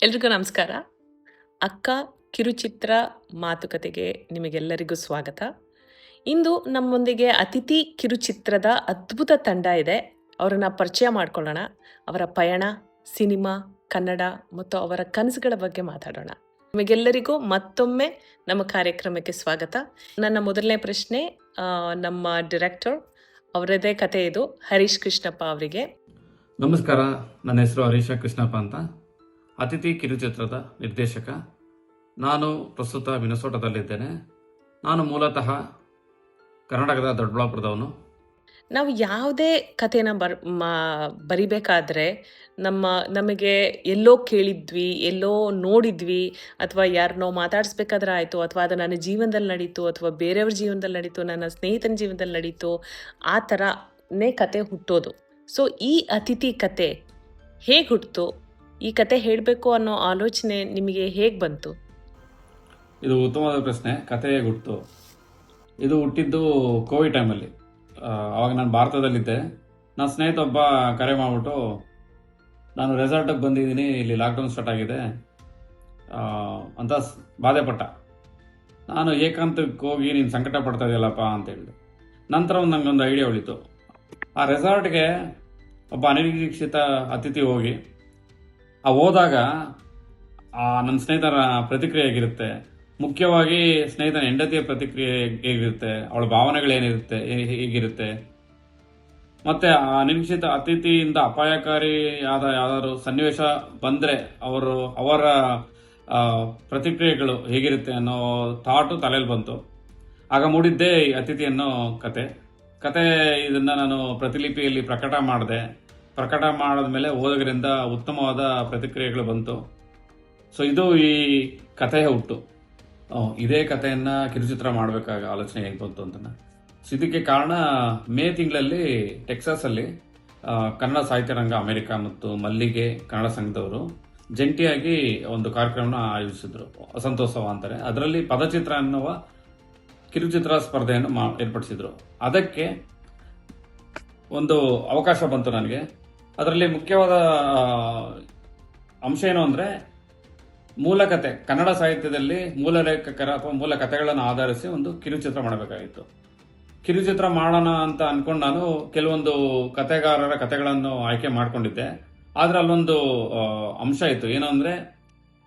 ಎಲ್ರಿಗೂ ನಮಸ್ಕಾರ. ಅಕ್ಕ ಕಿರುಚಿತ್ರ ಮಾತುಕತೆಗೆ ನಿಮಗೆಲ್ಲರಿಗೂ ಸ್ವಾಗತ. ಇಂದು ನಮ್ಮೊಂದಿಗೆ ಅತಿಥಿ ಕಿರುಚಿತ್ರದ ಅದ್ಭುತ ತಂಡ ಇದೆ. ಅವರನ್ನ ಪರಿಚಯ ಮಾಡ್ಕೊಳ್ಳೋಣ. ಅವರ ಪಯಣ, ಸಿನಿಮಾ, ಕನ್ನಡ ಮತ್ತು ಅವರ ಕನಸುಗಳ ಬಗ್ಗೆ ಮಾತಾಡೋಣ. ನಿಮಗೆಲ್ಲರಿಗೂ ಮತ್ತೊಮ್ಮೆ ನಮ್ಮ ಕಾರ್ಯಕ್ರಮಕ್ಕೆ ಸ್ವಾಗತ. ನನ್ನ ಮೊದಲನೇ ಪ್ರಶ್ನೆ ನಮ್ಮ ಡೈರೆಕ್ಟರ್, ಅವರದೇ ಕತೆ ಇದು, ಹರೀಶ್ ಕೃಷ್ಣಪ್ಪ ಅವರಿಗೆ. ನಮಸ್ಕಾರ, ನನ್ನ ಹೆಸರು ಹರೀಶ ಕೃಷ್ಣಪ್ಪ ಅಂತ, ಅತಿಥಿ ಕಿರುಚಿತ್ರದ ನಿರ್ದೇಶಕ. ನಾನು ಪ್ರಸ್ತುತ ಮಿನಸೋಟದಲ್ಲಿದ್ದೇನೆ. ನಾನು ಮೂಲತಃ ಕರ್ನಾಟಕದ ದೊಡ್ಡಬಳ್ಳಾಪುರದವನು. ನಾವು ಯಾವುದೇ ಕಥೆನ ಬರಿಬೇಕಾದ್ರೆ ನಮಗೆ ಎಲ್ಲೋ ಕೇಳಿದ್ವಿ, ಎಲ್ಲೋ ನೋಡಿದ್ವಿ, ಅಥವಾ ಯಾರನ್ನೋ ಮಾತಾಡಿಸ್ಬೇಕಾದ್ರೆ ಆಯಿತು, ಅಥವಾ ಅದು ನನ್ನ ಜೀವನದಲ್ಲಿ ನಡೀತು, ಅಥವಾ ಬೇರೆಯವ್ರ ಜೀವನದಲ್ಲಿ ನಡೀತು, ನನ್ನ ಸ್ನೇಹಿತನ ಜೀವನದಲ್ಲಿ ನಡೀತು, ಆ ಥರನೇ ಕತೆ ಹುಟ್ಟೋದು. ಸೊ ಈ ಅತಿಥಿ ಕತೆ ಹೇಗೆ ಹುಟ್ಟಿತು? ಈ ಕತೆ ಹೇಳಬೇಕು ಅನ್ನೋ ಆಲೋಚನೆ ನಿಮಗೆ ಹೇಗೆ ಬಂತು? ಇದು ಉತ್ತಮವಾದ ಪ್ರಶ್ನೆ. ಕತೆ ಹೇಗೆ ಹುಟ್ಟಿತು? ಇದು ಹುಟ್ಟಿದ್ದು ಕೋವಿಡ್ ಟೈಮಲ್ಲಿ. ಆವಾಗ ನಾನು ಭಾರತದಲ್ಲಿದ್ದೆ. ನನ್ನ ಸ್ನೇಹಿತ ಒಬ್ಬ ಕರೆ ಮಾಡಿಬಿಟ್ಟು, ನಾನು ರೆಸಾರ್ಟಿಗೆ ಬಂದಿದ್ದೀನಿ, ಇಲ್ಲಿ ಲಾಕ್ಡೌನ್ ಸ್ಟಾರ್ಟ್ ಆಗಿದೆ ಅಂತ ಬಾಧೆ ಪಟ್ಟ. ನಾನು ಏಕಾಂತಕ್ಕೆ ಹೋಗಿ ನೀನು ಸಂಕಟ ಪಡ್ತಾ ಇದೆಯಲ್ಲಪ್ಪ ಅಂತ ಹೇಳಿದೆ. ನಂತರ ನನಗೊಂದು ಐಡಿಯಾ ಉಳಿತು. ಆ ರೆಸಾರ್ಟ್ಗೆ ಒಬ್ಬ ಅನಿರೀಕ್ಷಿತ ಅತಿಥಿ ಹೋಗಿ ಹೋದಾಗ ನನ್ನ ಸ್ನೇಹಿತರ ಪ್ರತಿಕ್ರಿಯೆ ಹೇಗಿರುತ್ತೆ, ಮುಖ್ಯವಾಗಿ ಸ್ನೇಹಿತನ ಹೆಂಡತಿಯ ಪ್ರತಿಕ್ರಿಯೆ ಹೇಗಿರುತ್ತೆ, ಅವಳ ಭಾವನೆಗಳೇನಿರುತ್ತೆ, ಹೇಗಿರುತ್ತೆ, ಮತ್ತೆ ಆ ಅನಿರೀಕ್ಷಿತ ಅತಿಥಿಯಿಂದ ಅಪಾಯಕಾರಿಯಾದ ಯಾವ್ದಾದ್ರು ಸನ್ನಿವೇಶ ಬಂದರೆ ಅವರ ಪ್ರತಿಕ್ರಿಯೆಗಳು ಹೇಗಿರುತ್ತೆ ಅನ್ನೋ ಥಾಟು ತಲೆಯಲ್ಲಿ ಬಂತು. ಆಗ ಮೂಡಿದ್ದೇ ಈ ಅತಿಥಿ ಅನ್ನೋ ಕತೆ. ಇದನ್ನು ನಾನು ಪ್ರತಿಲಿಪಿಯಲ್ಲಿ ಪ್ರಕಟ ಮಾಡಿದ್ಮೇಲೆ ಓದುಗರಿಂದ ಉತ್ತಮವಾದ ಪ್ರತಿಕ್ರಿಯೆಗಳು ಬಂತು. ಸೊ ಇದು ಈ ಕಥೆಯ ಹುಟ್ಟು. ಇದೇ ಕಥೆಯನ್ನು ಕಿರುಚಿತ್ರ ಮಾಡಬೇಕಾಗ ಆಲೋಚನೆ ಹೇಗೆ ಬಂತು ಅಂತ. ಇದಕ್ಕೆ ಕಾರಣ, ಮೇ ತಿಂಗಳಲ್ಲಿ ಟೆಕ್ಸಾಸಲ್ಲಿ ಕನ್ನಡ ಸಾಹಿತ್ಯ ರಂಗ ಅಮೆರಿಕ ಮತ್ತು ಮಲ್ಲಿಗೆ ಕನ್ನಡ ಸಂಘದವರು ಜಂಟಿಯಾಗಿ ಒಂದು ಕಾರ್ಯಕ್ರಮನ ಆಯೋಜಿಸಿದ್ರು, ವಸಂತೋತ್ಸವ ಅಂತಾರೆ. ಅದರಲ್ಲಿ ಪದಚಿತ್ರ ಎನ್ನುವ ಕಿರುಚಿತ್ರ ಸ್ಪರ್ಧೆಯನ್ನು ಏರ್ಪಡಿಸಿದ್ರು. ಅದಕ್ಕೆ ಒಂದು ಅವಕಾಶ ಬಂತು ನನಗೆ. ಅದರಲ್ಲಿ ಮುಖ್ಯವಾದ ಅಂಶ ಏನು ಅಂದರೆ, ಮೂಲ ಕತೆ, ಕನ್ನಡ ಸಾಹಿತ್ಯದಲ್ಲಿ ಮೂಲ ಲೇಖಕರ ಅಥವಾ ಮೂಲ ಕಥೆಗಳನ್ನು ಆಧರಿಸಿ ಒಂದು ಕಿರುಚಿತ್ರ ಮಾಡಬೇಕಾಗಿತ್ತು. ಕಿರುಚಿತ್ರ ಮಾಡೋಣ ಅಂತ ಅಂದ್ಕೊಂಡು ನಾನು ಕೆಲವೊಂದು ಕಥೆಗಾರರ ಕಥೆಗಳನ್ನು ಆಯ್ಕೆ ಮಾಡ್ಕೊಂಡಿದ್ದೆ. ಆದರೆ ಅಲ್ಲೊಂದು ಅಂಶ ಇತ್ತು. ಏನು ಅಂದರೆ,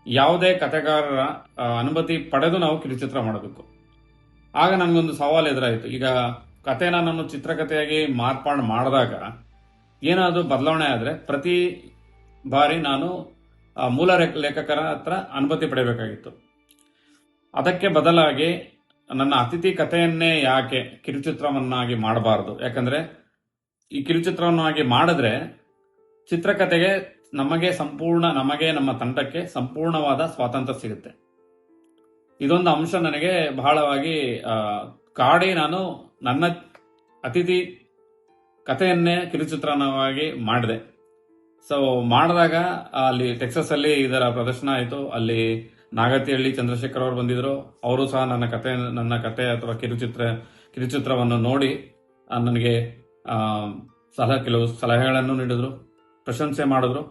ಯಾವುದೇ ಕಥೆಗಾರರ ಅನುಮತಿ ಪಡೆದು ನಾವು ಕಿರುಚಿತ್ರ ಮಾಡಬೇಕು. ಆಗ ನನಗೊಂದು ಸವಾಲು ಎದುರಾಯಿತು. ಈಗ ಕಥೆನ ನಾನು ಚಿತ್ರಕಥೆಯಾಗಿ ಮಾರ್ಪಾಡು ಮಾಡಿದಾಗ ಏನಾದರೂ ಬದಲಾವಣೆ ಆದರೆ ಪ್ರತಿ ಬಾರಿ ನಾನು ಮೂಲ ಲೇಖಕರ ಹತ್ರ ಅನುಮತಿ ಪಡೆಯಬೇಕಾಗಿತ್ತು. ಅದಕ್ಕೆ ಬದಲಾಗಿ ನನ್ನ ಅತಿಥಿ ಕಥೆಯನ್ನೇ ಯಾಕೆ ಕಿರುಚಿತ್ರವನ್ನಾಗಿ ಮಾಡಬಾರ್ದು? ಯಾಕಂದರೆ ಈ ಕಿರುಚಿತ್ರವನ್ನಾಗಿ ಮಾಡಿದ್ರೆ ಚಿತ್ರಕಥೆಗೆ ನಮಗೆ ನಮ್ಮ ತಂಡಕ್ಕೆ ಸಂಪೂರ್ಣವಾದ ಸ್ವಾತಂತ್ರ್ಯ ಸಿಗುತ್ತೆ. ಇದೊಂದು ಅಂಶ ನನಗೆ ಬಹಳವಾಗಿ ಕಾಡಿ ನಾನು ನನ್ನ ಅತಿಥಿ ಕಥೆಯನ್ನೇ ಕಿರುಚಿತ್ರವಾಗಿ ಮಾಡಿದೆ. ಸೊ ಮಾಡಿದಾಗ ಅಲ್ಲಿ ಟೆಕ್ಸಸಲ್ಲಿ ಇದರ ಪ್ರದರ್ಶನ ಆಯಿತು. ಅಲ್ಲಿ ನಾಗತಿಹಳ್ಳಿ ಚಂದ್ರಶೇಖರ್ ಅವರು ಬಂದಿದ್ರು. ಅವರು ಸಹ ನನ್ನ ಕತೆ ಅಥವಾ ಕಿರುಚಿತ್ರವನ್ನು ನೋಡಿ ನನಗೆ ಕೆಲವು ಸಲಹೆಗಳನ್ನು ನೀಡಿದ್ರು, ಪ್ರಶಂಸೆ ಮಾಡಿದ್ರು.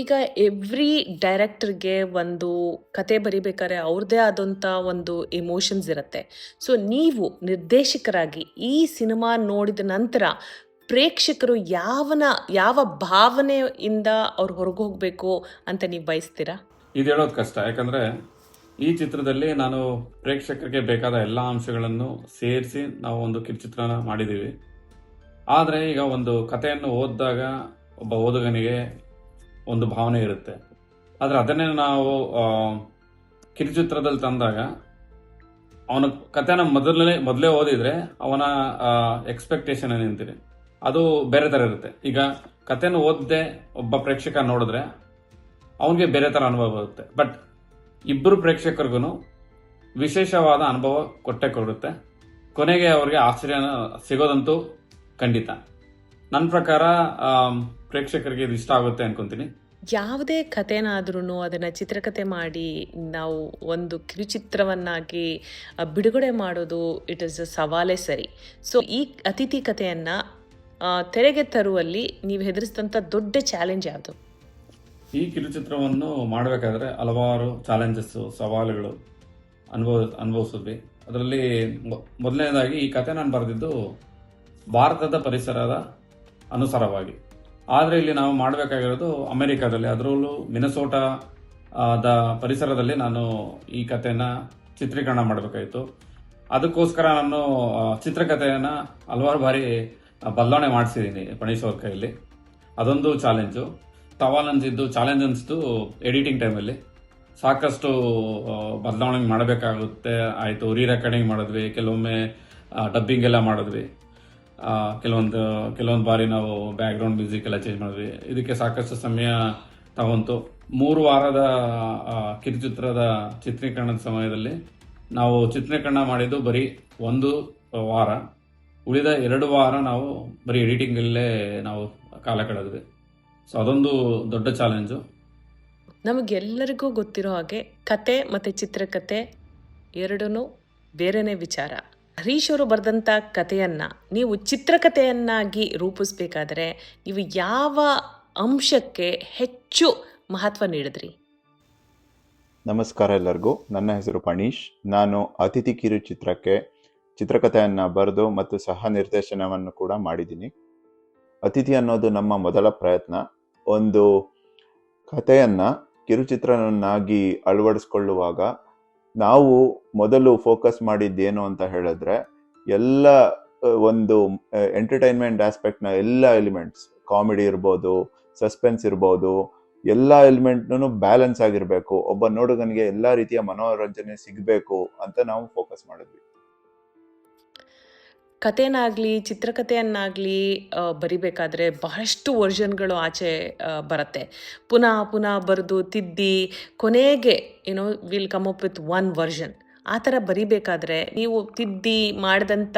ಈಗ ಎವ್ರಿ ಡೈರೆಕ್ಟರ್ಗೆ ಒಂದು ಕತೆ ಬರಿಬೇಕಾದ್ರೆ ಅವ್ರದ್ದೇ ಆದಂಥ ಒಂದು ಎಮೋಷನ್ಸ್ ಇರುತ್ತೆ. ಸೊ ನೀವು ನಿರ್ದೇಶಕರಾಗಿ ಈ ಸಿನಿಮಾ ನೋಡಿದ ನಂತರ ಪ್ರೇಕ್ಷಕರು ಯಾವ ಭಾವನೆಯಿಂದ ಅವ್ರು ಹೊರಗೆ ಹೋಗಬೇಕು ಅಂತ ನೀವು ಬಯಸ್ತೀರಾ? ಇದು ಹೇಳೋದು ಕಷ್ಟ. ಯಾಕಂದರೆ ಈ ಚಿತ್ರದಲ್ಲಿ ನಾನು ಪ್ರೇಕ್ಷಕರಿಗೆ ಬೇಕಾದ ಎಲ್ಲ ಅಂಶಗಳನ್ನು ಸೇರಿಸಿ ನಾವು ಒಂದು ಕಿರುಚಿತ್ರನ ಮಾಡಿದ್ದೀವಿ. ಆದರೆ ಈಗ ಒಂದು ಕಥೆಯನ್ನು ಓದಿದಾಗ ಒಬ್ಬ ಓದುಗನಿಗೆ ಒಂದು ಭಾವನೆ ಇರುತ್ತೆ. ಆದರೆ ಅದನ್ನೇ ನಾವು ಕಿರುಚಿತ್ರದಲ್ಲಿ ತಂದಾಗ ಅವನ ಕಥೆನ ಮೊದಲೇ ಓದಿದರೆ ಅವನ ಎಕ್ಸ್ಪೆಕ್ಟೇಷನ್ ಏನಿರ್ತೀರಿ ಅದು ಬೇರೆ ಥರ ಇರುತ್ತೆ. ಈಗ ಕಥೆನ ಓದದೆ ಒಬ್ಬ ಪ್ರೇಕ್ಷಕ ನೋಡಿದ್ರೆ ಅವನಿಗೆ ಬೇರೆ ಥರ ಅನುಭವ ಬರುತ್ತೆ. ಬಟ್ ಇಬ್ಬರು ಪ್ರೇಕ್ಷಕರಿಗೂ ವಿಶೇಷವಾದ ಅನುಭವ ಕೊಡುತ್ತೆ. ಕೊನೆಗೆ ಅವ್ರಿಗೆ ಆಶ್ಚರ್ಯ ಸಿಗೋದಂತೂ ಖಂಡಿತ. ನನ್ನ ಪ್ರಕಾರ ಪ್ರೇಕ್ಷಕರಿಗೆ ಇದು ಇಷ್ಟ ಆಗುತ್ತೆ ಅನ್ಕೊಂತೀನಿ. ಯಾವುದೇ ಕಥೆನಾದ್ರೂ ಅದನ್ನು ಚಿತ್ರಕಥೆ ಮಾಡಿ ನಾವು ಒಂದು ಕಿರುಚಿತ್ರವನ್ನಾಗಿ ಬಿಡುಗಡೆ ಮಾಡೋದು ಇಟ್ ಇಸ್ ಅ ಸವಾಲೇ ಸರಿ. ಸೊ ಈ ಅತಿಥಿ ಕಥೆಯನ್ನು ತೆರೆಗೆ ತರುವಲ್ಲಿ ನೀವು ಹೆದರಿಸಿದಂಥ ದೊಡ್ಡ ಚಾಲೆಂಜ್ ಯಾವುದು? ಈ ಕಿರುಚಿತ್ರವನ್ನು ಮಾಡಬೇಕಾದ್ರೆ ಹಲವಾರು ಚಾಲೆಂಜಸ್ಸು, ಸವಾಲುಗಳು ಅನುಭವಿಸಿದ್ವಿ. ಅದರಲ್ಲಿ ಮೊದಲನೇದಾಗಿ ಈ ಕತೆ ನಾನು ಬರೆದಿದ್ದು ಭಾರತದ ಪರಿಸರದ ಅನುಸಾರವಾಗಿ. ಆದರೆ ಇಲ್ಲಿ ನಾವು ಮಾಡಬೇಕಾಗಿರೋದು ಅಮೆರಿಕಾದಲ್ಲಿ, ಅದರಲ್ಲೂ ಮಿನಸೋಟಾ ದ ಪರಿಸರದಲ್ಲಿ ನಾನು ಈ ಕಥೆನ ಚಿತ್ರೀಕರಣ ಮಾಡಬೇಕಾಯಿತು. ಅದಕ್ಕೋಸ್ಕರ ನಾನು ಚಿತ್ರಕಥೆಯನ್ನು ಹಲವಾರು ಬಾರಿ ಬದಲಾವಣೆ ಮಾಡಿಸಿದ್ದೀನಿ ಪಣೀಶ್ ಅವ್ರ ಕೈಯಲ್ಲಿ. ಅದೊಂದು ಚಾಲೆಂಜು. ಚಾಲೆಂಜ್ ಅನಿಸ್ತು ಎಡಿಟಿಂಗ್ ಟೈಮಲ್ಲಿ. ಸಾಕಷ್ಟು ಬದಲಾವಣೆ ಮಾಡಬೇಕಾಗುತ್ತೆ ಆಯಿತು. ರೆಕಾರ್ಡಿಂಗ್ ಮಾಡಿದ್ವಿ, ಕೆಲವೊಮ್ಮೆ ಡಬ್ಬಿಂಗ್ ಎಲ್ಲ ಮಾಡಿದ್ವಿ, ಕೆಲವೊಂದು ಬಾರಿ ನಾವು ಬ್ಯಾಕ್ಗ್ರೌಂಡ್ ಮ್ಯೂಸಿಕ್ ಎಲ್ಲ ಚೇಂಜ್ ಮಾಡಿದ್ವಿ. ಇದಕ್ಕೆ ಸಾಕಷ್ಟು ಸಮಯ ತಗೊಂತು. 3 ವಾರದ ಕಿರುಚಿತ್ರದ ಚಿತ್ರೀಕರಣದ ಸಮಯದಲ್ಲಿ ನಾವು ಚಿತ್ರೀಕರಣ ಮಾಡಿದ್ದು ಬರೀ 1 ವಾರ. ಉಳಿದ 2 ವಾರ ನಾವು ಬರೀ ಎಡಿಟಿಂಗಲ್ಲೇ ನಾವು ಕಾಲ ಕಳೆದ್ವಿ. ಸೊ ಅದೊಂದು ದೊಡ್ಡ ಚಾಲೆಂಜು. ನಮಗೆಲ್ಲರಿಗೂ ಗೊತ್ತಿರೋ ಹಾಗೆ ಕತೆ ಮತ್ತು ಚಿತ್ರಕಥೆ ಎರಡೂ ಬೇರೆನೇ ವಿಚಾರ. ಹರೀಶ್ ಅವರು ಬರೆದಂಥ ಕಥೆಯನ್ನು ನೀವು ಚಿತ್ರಕಥೆಯನ್ನಾಗಿ ರೂಪಿಸ್ಬೇಕಾದ್ರೆ ನೀವು ಯಾವ ಅಂಶಕ್ಕೆ ಹೆಚ್ಚು ಮಹತ್ವ ನೀಡಿದ್ರಿ? ನಮಸ್ಕಾರ ಎಲ್ಲರಿಗೂ. ನನ್ನ ಹೆಸರು ಪಣೀಶ್. ನಾನು ಅತಿಥಿ ಕಿರುಚಿತ್ರಕ್ಕೆ ಚಿತ್ರಕಥೆಯನ್ನು ಬರೆದು ಮತ್ತು ಸಹ ನಿರ್ದೇಶನವನ್ನು ಕೂಡ ಮಾಡಿದ್ದೀನಿ. ಅತಿಥಿ ಅನ್ನೋದು ನಮ್ಮ ಮೊದಲ ಪ್ರಯತ್ನ. ಒಂದು ಕಥೆಯನ್ನು ಕಿರುಚಿತ್ರವನ್ನಾಗಿ ಅಳವಡಿಸ್ಕೊಳ್ಳುವಾಗ ನಾವು ಮೊದಲು ಫೋಕಸ್ ಮಾಡಿದ್ದೇನು ಅಂತ ಹೇಳಿದ್ರೆ, ಎಲ್ಲ ಒಂದು ಎಂಟರ್ಟೈನ್ಮೆಂಟ್ ಆಸ್ಪೆಕ್ಟ್ನ ಎಲ್ಲ ಎಲಿಮೆಂಟ್ಸ್, ಕಾಮಿಡಿ ಇರ್ಬೋದು, ಸಸ್ಪೆನ್ಸ್ ಇರ್ಬೋದು, ಎಲ್ಲ ಎಲಿಮೆಂಟ್ನೂ ಬ್ಯಾಲೆನ್ಸ್ ಆಗಿರಬೇಕು. ಒಬ್ಬ ನೋಡುಗನಿಗೆ ಎಲ್ಲ ರೀತಿಯ ಮನೋರಂಜನೆ ಸಿಗಬೇಕು ಅಂತ ನಾವು ಫೋಕಸ್ ಮಾಡಿದ್ವಿ. ಕಥೆನಾಗಲಿ ಚಿತ್ರಕಥೆಯನ್ನಾಗಲಿ ಬರಿಬೇಕಾದ್ರೆ ಬಹಳಷ್ಟು ವರ್ಷನ್ಗಳು ಆಚೆ ಬರುತ್ತೆ. ಪುನಃ ಬರೆದು ತಿದ್ದಿ ಕೊನೆಗೆ will come up with 1 version. ಆ ಥರ ಬರಿಬೇಕಾದ್ರೆ ನೀವು ತಿದ್ದಿ ಮಾಡಿದಂಥ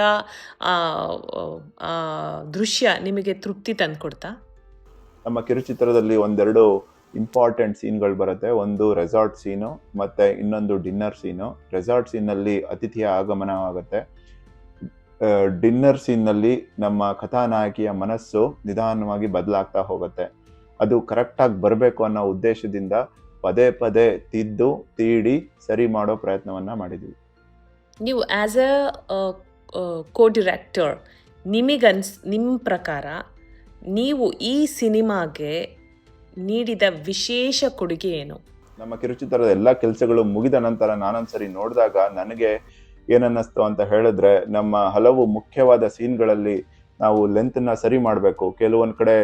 ದೃಶ್ಯ ನಿಮಗೆ ತೃಪ್ತಿ ತಂದುಕೊಡ್ತಾ? ನಮ್ಮ ಕಿರುಚಿತ್ರದಲ್ಲಿ 1-2 ಇಂಪಾರ್ಟೆಂಟ್ ಸೀನ್ಗಳು ಬರುತ್ತೆ. ಒಂದು ರೆಸಾರ್ಟ್ ಸೀನು ಮತ್ತು ಇನ್ನೊಂದು ಡಿನ್ನರ್ ಸೀನು. ರೆಸಾರ್ಟ್ ಸೀನಲ್ಲಿ ಅತಿಥಿಯ ಆಗಮನವಾಗುತ್ತೆ. ಡಿನ್ನರ್ ಸೀನ್ನಲ್ಲಿ ನಮ್ಮ ಕಥಾನಾಯಕಿಯ ಮನಸ್ಸು ನಿಧಾನವಾಗಿ ಬದಲಾಗ್ತಾ ಹೋಗುತ್ತೆ. ಅದು ಕರೆಕ್ಟಾಗಿ ಬರಬೇಕು ಅನ್ನೋ ಉದ್ದೇಶದಿಂದ ಪದೇ ತೀಡಿ ಸರಿ ಮಾಡೋ ಪ್ರಯತ್ನವನ್ನು ಮಾಡಿದ್ವಿ. ನೀವು ಆ್ಯಸ್ ಅ ಕೋ ಡಿರೆಕ್ಟರ್ ನಿಮ್ಮ ಪ್ರಕಾರ ನೀವು ಈ ಸಿನಿಮಾಗೆ ನೀಡಿದ ವಿಶೇಷ ಕೊಡುಗೆ ಏನು? ನಮ್ಮ ಕಿರುಚಿತ್ರದ ಎಲ್ಲ ಕೆಲಸಗಳು ಮುಗಿದ ನಂತರ ನಾನೊಂದ್ಸರಿ ನೋಡಿದಾಗ ನನಗೆ ಏನನ್ನಿಸ್ತು ಅಂತ ಹೇಳಿದ್ರೆ, ನಮ್ಮ ಹಲವು ಮುಖ್ಯವಾದ ಸೀನ್ಗಳಲ್ಲಿ ನಾವು ಲೆಂತ್ನ ಸರಿ ಮಾಡಬೇಕು, ಕೆಲವೊಂದು ಕಡೆ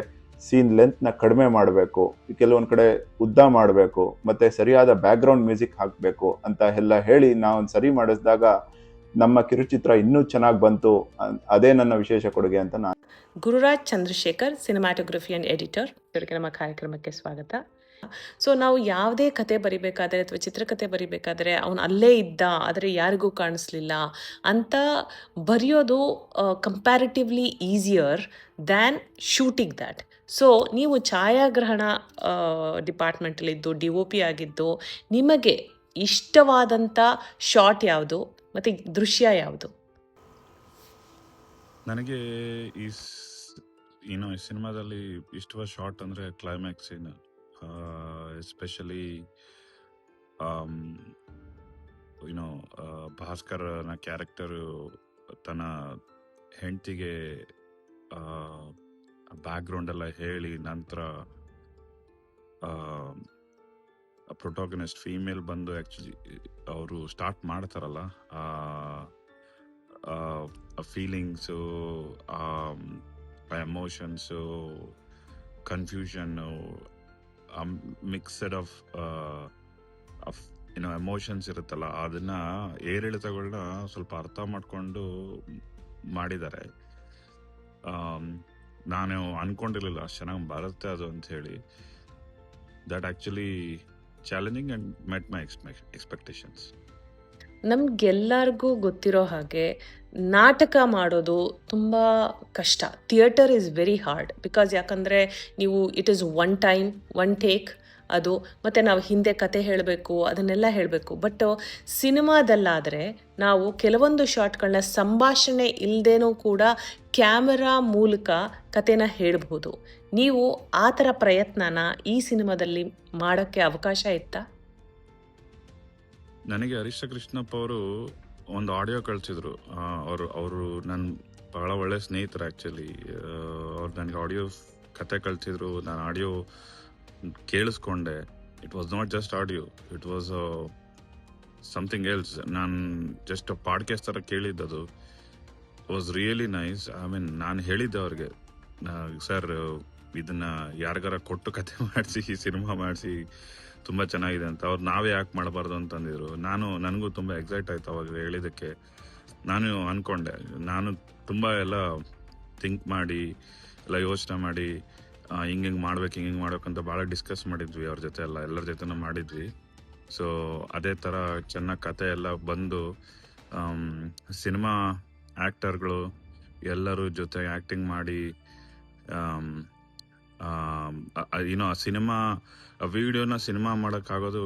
ಸೀನ್ ಲೆಂತ್ನ ಕಡಿಮೆ ಮಾಡಬೇಕು, ಕೆಲವೊಂದು ಕಡೆ ಉದ್ದ ಮಾಡಬೇಕು, ಮತ್ತು ಸರಿಯಾದ ಬ್ಯಾಕ್ಗ್ರೌಂಡ್ ಮ್ಯೂಸಿಕ್ ಹಾಕಬೇಕು ಅಂತ ಎಲ್ಲ ಹೇಳಿ ನಾವು ಸರಿ ಮಾಡಿಸಿದಾಗ ನಮ್ಮ ಕಿರುಚಿತ್ರ ಇನ್ನೂ ಚೆನ್ನಾಗಿ ಬಂತು. ಅದೇ ನನ್ನ ವಿಶೇಷ ಕೊಡುಗೆ ಅಂತ ನಾನು. Gururaj Chandrashekar, cinematography and editor, ಇವರಿಗೆ ನಮ್ಮ ಕಾರ್ಯಕ್ರಮಕ್ಕೆ ಸ್ವಾಗತ. ಸೊ ನಾವು ಯಾವುದೇ ಕತೆ ಬರಿಬೇಕಾದ್ರೆ ಅಥವಾ ಚಿತ್ರಕಥೆ ಬರಿಬೇಕಾದ್ರೆ ಅವನು ಅಲ್ಲೇ ಇದ್ದ ಆದರೆ ಯಾರಿಗೂ ಕಾಣಿಸ್ಲಿಲ್ಲ ಅಂತ ಬರೆಯೋದು comparatively easier than shooting that. So ನೀವು ಛಾಯಾಗ್ರಹಣ ಡಿಪಾರ್ಟ್ಮೆಂಟಲ್ಲಿದ್ದು DOP ಆಗಿದ್ದು, ನಿಮಗೆ ಇಷ್ಟವಾದಂಥ ಶಾಟ್ ಯಾವುದು ಮತ್ತು ದೃಶ್ಯ ಯಾವುದು? ನನಗೆ ಈ ಸಿನಿಮಾದಲ್ಲಿ ಇಷ್ಟವಾದ ಶಾರ್ಟ್ ಅಂದರೆ ಕ್ಲೈಮ್ಯಾಕ್ಸ್ ಸೀನ್. ಎಸ್ಪೆಷಲಿ ಭಾಸ್ಕರನ ಕ್ಯಾರೆಕ್ಟರು ತನ್ನ ಹೆಂಡತಿಗೆ ಬ್ಯಾಕ್ಗ್ರೌಂಡ್ ಎಲ್ಲ ಹೇಳಿ ನಂತರ ಪ್ರೊಟಾಗನಿಸ್ಟ್ ಫೀಮೇಲ್ ಬಂದು ಆ್ಯಕ್ಚುಲಿ ಅವರು ಸ್ಟಾರ್ಟ್ ಮಾಡ್ತಾರಲ್ಲ, feelings, emotions, confusion, mixed of emotions ಇರುತ್ತಲ್ಲ, ಅದನ್ನ ಏರಿಳಿತಗಳನ್ನ ಸ್ವಲ್ಪ ಅರ್ಥ ಮಾಡಿಕೊಂಡು ಮಾಡಿದ್ದಾರೆ. ನಾನು ಅನ್ಕೊಂಡಿರ್ಲಿಲ್ಲ ಅಷ್ಟು ಚೆನ್ನಾಗಿ ಬರುತ್ತೆ ಅದು ಅಂತ ಹೇಳಿ. That actually challenging and met my expectations. ನಮಗೆಲ್ಲರಿಗೂ ಗೊತ್ತಿರೋ ಹಾಗೆ ನಾಟಕ ಮಾಡೋದು ತುಂಬ ಕಷ್ಟ. Theatre is very hard because ಯಾಕಂದರೆ ನೀವು it is one time one take ಅದು. ಮತ್ತು ನಾವು ಹಿಂದೆ ಕತೆ ಹೇಳಬೇಕು, ಅದನ್ನೆಲ್ಲ ಹೇಳಬೇಕು. ಬಟ್ ಸಿನಿಮಾದಲ್ಲಾದರೆ ನಾವು ಕೆಲವೊಂದು ಶಾಟ್ಗಳನ್ನ ಸಂಭಾಷಣೆ ಇಲ್ಲದೇನೂ ಕೂಡ ಕ್ಯಾಮರಾ ಮೂಲಕ ಕತೆನ ಹೇಳಬಹುದು. ನೀವು ಆ ಥರ ಪ್ರಯತ್ನನ ಈ ಸಿನಿಮಾದಲ್ಲಿ ಮಾಡೋಕ್ಕೆ ಅವಕಾಶ ಇತ್ತಾ? ನನಗೆ ಹರೀಶ ಕೃಷ್ಣಪ್ಪ ಅವರು ಒಂದು ಆಡಿಯೋ ಕಳಿಸಿದ್ರು. ಅವರು ನನ್ನ ಬಹಳ ಒಳ್ಳೆ ಸ್ನೇಹಿತರು ಆ್ಯಕ್ಚುಲಿ. ಅವ್ರು ನನಗೆ ಆಡಿಯೋ ಕತೆ ಕಳಿಸಿದ್ರು. ನಾನು ಆಡಿಯೋ ಕೇಳಿಸ್ಕೊಂಡೆ. It was not just audio, it was something else. ನಾನು ಜಸ್ಟ್ ಪಾಡ್ಕಾಸ್ಟ್ ಥರ ಕೇಳಿದ್ದದು. Was really nice. I mean, ನಾನು ಹೇಳಿದ್ದೆ ಅವ್ರಿಗೆ, ಸರ್ ಇದನ್ನ ಯಾರಿಗಾರ ಕೊಟ್ಟು ಕತೆ ಮಾಡಿಸಿ ಸಿನಿಮಾ ಮಾಡಿಸಿ ತುಂಬ ಚೆನ್ನಾಗಿದೆ ಅಂತ. ಅವ್ರು ನಾವೇ ಯಾಕೆ ಮಾಡಬಾರ್ದು ಅಂತಂದಿದ್ರು. ನನಗೂ ತುಂಬ ಎಕ್ಸೈಟ್ ಆಯ್ತು ಅವಾಗ ಹೇಳಿದ್ದಕ್ಕೆ. ನಾನು ಅಂದ್ಕೊಂಡೆ, ನಾನು ತುಂಬ ಎಲ್ಲ ಥಿಂಕ್ ಮಾಡಿ ಎಲ್ಲ ಯೋಚನೆ ಮಾಡಿ ಹಿಂಗೆ ಮಾಡ್ಬೇಕು ಅಂತ ಭಾಳ ಡಿಸ್ಕಸ್ ಮಾಡಿದ್ವಿ ಅವ್ರ ಜೊತೆ ಎಲ್ಲರ ಜೊತೆನೂ ಮಾಡಿದ್ವಿ. ಸೊ ಅದೇ ಥರ ಚೆನ್ನಾಗಿ ಕತೆ ಎಲ್ಲ ಬಂದು ಸಿನಿಮಾ ಆ್ಯಕ್ಟರ್ಗಳು ಎಲ್ಲರೂ ಜೊತೆ ಆ್ಯಕ್ಟಿಂಗ್ ಮಾಡಿ ಏನೋ ಸಿನಿಮಾ ವಿಡಿಯೋನ ಸಿನಿಮಾ ಮಾಡೋಕ್ಕಾಗೋದು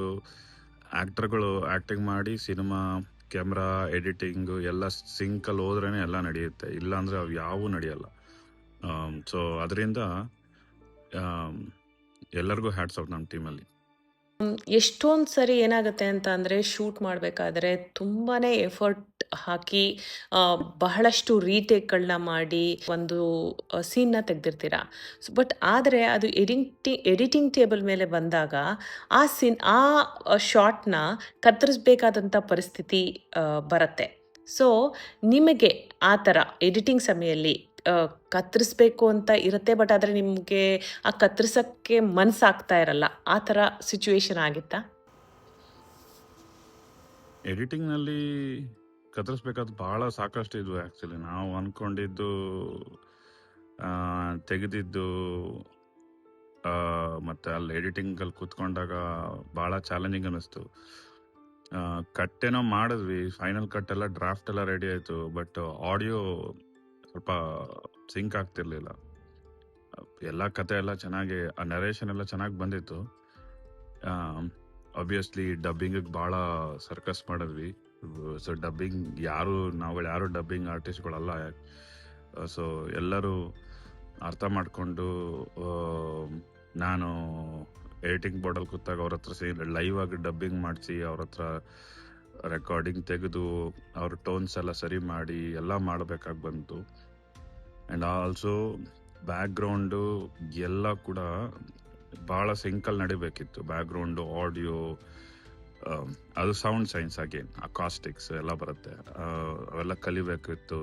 ಆ್ಯಕ್ಟರ್ಗಳು ಆ್ಯಕ್ಟಿಂಗ್ ಮಾಡಿ ಸಿನಿಮಾ ಕ್ಯಾಮ್ರಾ ಎಡಿಟಿಂಗು ಎಲ್ಲ ಸಿಂಕಲ್ಲಿ ಹೋದ್ರೇ ಎಲ್ಲ ನಡೆಯುತ್ತೆ. ಇಲ್ಲಾಂದರೆ ಅವು ಯಾವೂ ನಡೆಯಲ್ಲ. ಸೊ ಅದರಿಂದ ಎಲ್ಲರಿಗೂ ಹ್ಯಾಟ್ಸ್ ಆಫ್ ನಮ್ಮ ಟೀಮಲ್ಲಿ. ಎಷ್ಟೊಂದು ಸರಿ ಏನಾಗುತ್ತೆ ಅಂತ ಅಂದರೆ, ಶೂಟ್ ಮಾಡಬೇಕಾದ್ರೆ ತುಂಬಾ ಎಫರ್ಟ್ ಹಾಕಿ ಬಹಳಷ್ಟು ರೀಟೇಕ್ಗಳನ್ನ ಮಾಡಿ ಒಂದು ಸೀನ್ನ ತೆಗೆದಿರ್ತೀರ. ಬಟ್ ಆದರೆ ಅದು ಎಡಿಟಿಂಗ್ ಟೇಬಲ್ ಮೇಲೆ ಬಂದಾಗ ಆ ಶಾಟ್ನ ಕತ್ತರಿಸ್ಬೇಕಾದಂಥ ಪರಿಸ್ಥಿತಿ ಬರುತ್ತೆ. ಸೊ ನಿಮಗೆ ಆ ಥರ ಎಡಿಟಿಂಗ್ ಸಮಯದಲ್ಲಿ ಕತ್ತರಿಸ್ಬೇಕು ಅಂತ ಇರುತ್ತೆ, ಬಟ್ ಆದರೆ ನಿಮಗೆ ಆ ಕತ್ತರಿಸೋಕ್ಕೆ ಮನಸ್ಸಾಗ್ತಾ ಇರಲ್ಲ, ಆ ಥರ ಸಿಚುವೇಶನ್ ಆಗಿತ್ತಾ? ಎಡಿಟಿಂಗ್ನಲ್ಲಿ ಕತ್ತರಿಸ್ಬೇಕಾದ ಭಾಳ ಸಾಕಷ್ಟು ಇದ್ವು ಆ್ಯಕ್ಚುಲಿ. ನಾವು ಅಂದ್ಕೊಂಡಿದ್ದು ತೆಗೆದಿದ್ದು ಮತ್ತು ಅಲ್ಲಿ ಎಡಿಟಿಂಗಲ್ಲಿ ಕೂತ್ಕೊಂಡಾಗ ಭಾಳ ಚಾಲೆಂಜಿಂಗ್ ಅನ್ನಿಸ್ತು. ಕಟ್ಟೇನೋ ಮಾಡಿದ್ವಿ, ಫೈನಲ್ ಕಟ್ ಎಲ್ಲ ಡ್ರಾಫ್ಟ್ ಎಲ್ಲ ರೆಡಿ ಆಯಿತು. ಬಟ್ ಆಡಿಯೋ ಸ್ವಲ್ಪ ಸಿಂಕ್ ಆಗ್ತಿರ್ಲಿಲ್ಲ. ಎಲ್ಲ ಕತೆ ಎಲ್ಲ ಚೆನ್ನಾಗಿ, ಆ ನರೇಷನ್ ಎಲ್ಲ ಚೆನ್ನಾಗಿ ಬಂದಿತ್ತು. ಆಬ್ವಿಯಸ್ಲಿ ಡಬ್ಬಿಂಗಿಗೆ ಭಾಳ ಸರ್ಕಸ್ ಮಾಡಿದ್ವಿ. ಸೊ ಡಬ್ಬಿಂಗ್ ನಾವುಗಳು ಯಾರು ಡಬ್ಬಿಂಗ್ ಆರ್ಟಿಸ್ಟ್ಗಳಲ್ಲ. ಸೊ ಎಲ್ಲರೂ ಅರ್ಥ ಮಾಡಿಕೊಂಡು, ನಾನು ಎಡಿಟಿಂಗ್ ಬೋರ್ಡಲ್ಲಿ ಕೂತಾಗ ಅವ್ರ ಹತ್ರ ಲೈವ್ ಆಗಿ ಡಬ್ಬಿಂಗ್ ಮಾಡಿಸಿ, ಅವ್ರ ಹತ್ರ ರೆಕಾರ್ಡಿಂಗ್ ತೆಗೆದು ಅವ್ರ ಟೋನ್ಸ್ ಎಲ್ಲ ಸರಿ ಮಾಡಿ ಎಲ್ಲ ಮಾಡಬೇಕಾಗಿ ಬಂತು. ಆ್ಯಂಡ್ ಆಲ್ಸೋ ಬ್ಯಾಕ್ಗ್ರೌಂಡು ಎಲ್ಲ ಕೂಡ ಭಾಳ ಸಿಂಕಲ್ಲಿ ನಡಿಬೇಕಿತ್ತು. ಬ್ಯಾಕ್ಗ್ರೌಂಡು, ಆಡಿಯೋ, ಅದು ಸೌಂಡ್ ಸೈನ್ಸ್ ಅಗೇನ್, ಅಕಾಸ್ಟಿಕ್ಸ್ ಎಲ್ಲ ಬರುತ್ತೆ. ಅವೆಲ್ಲ ಕಲಿಬೇಕಿತ್ತು.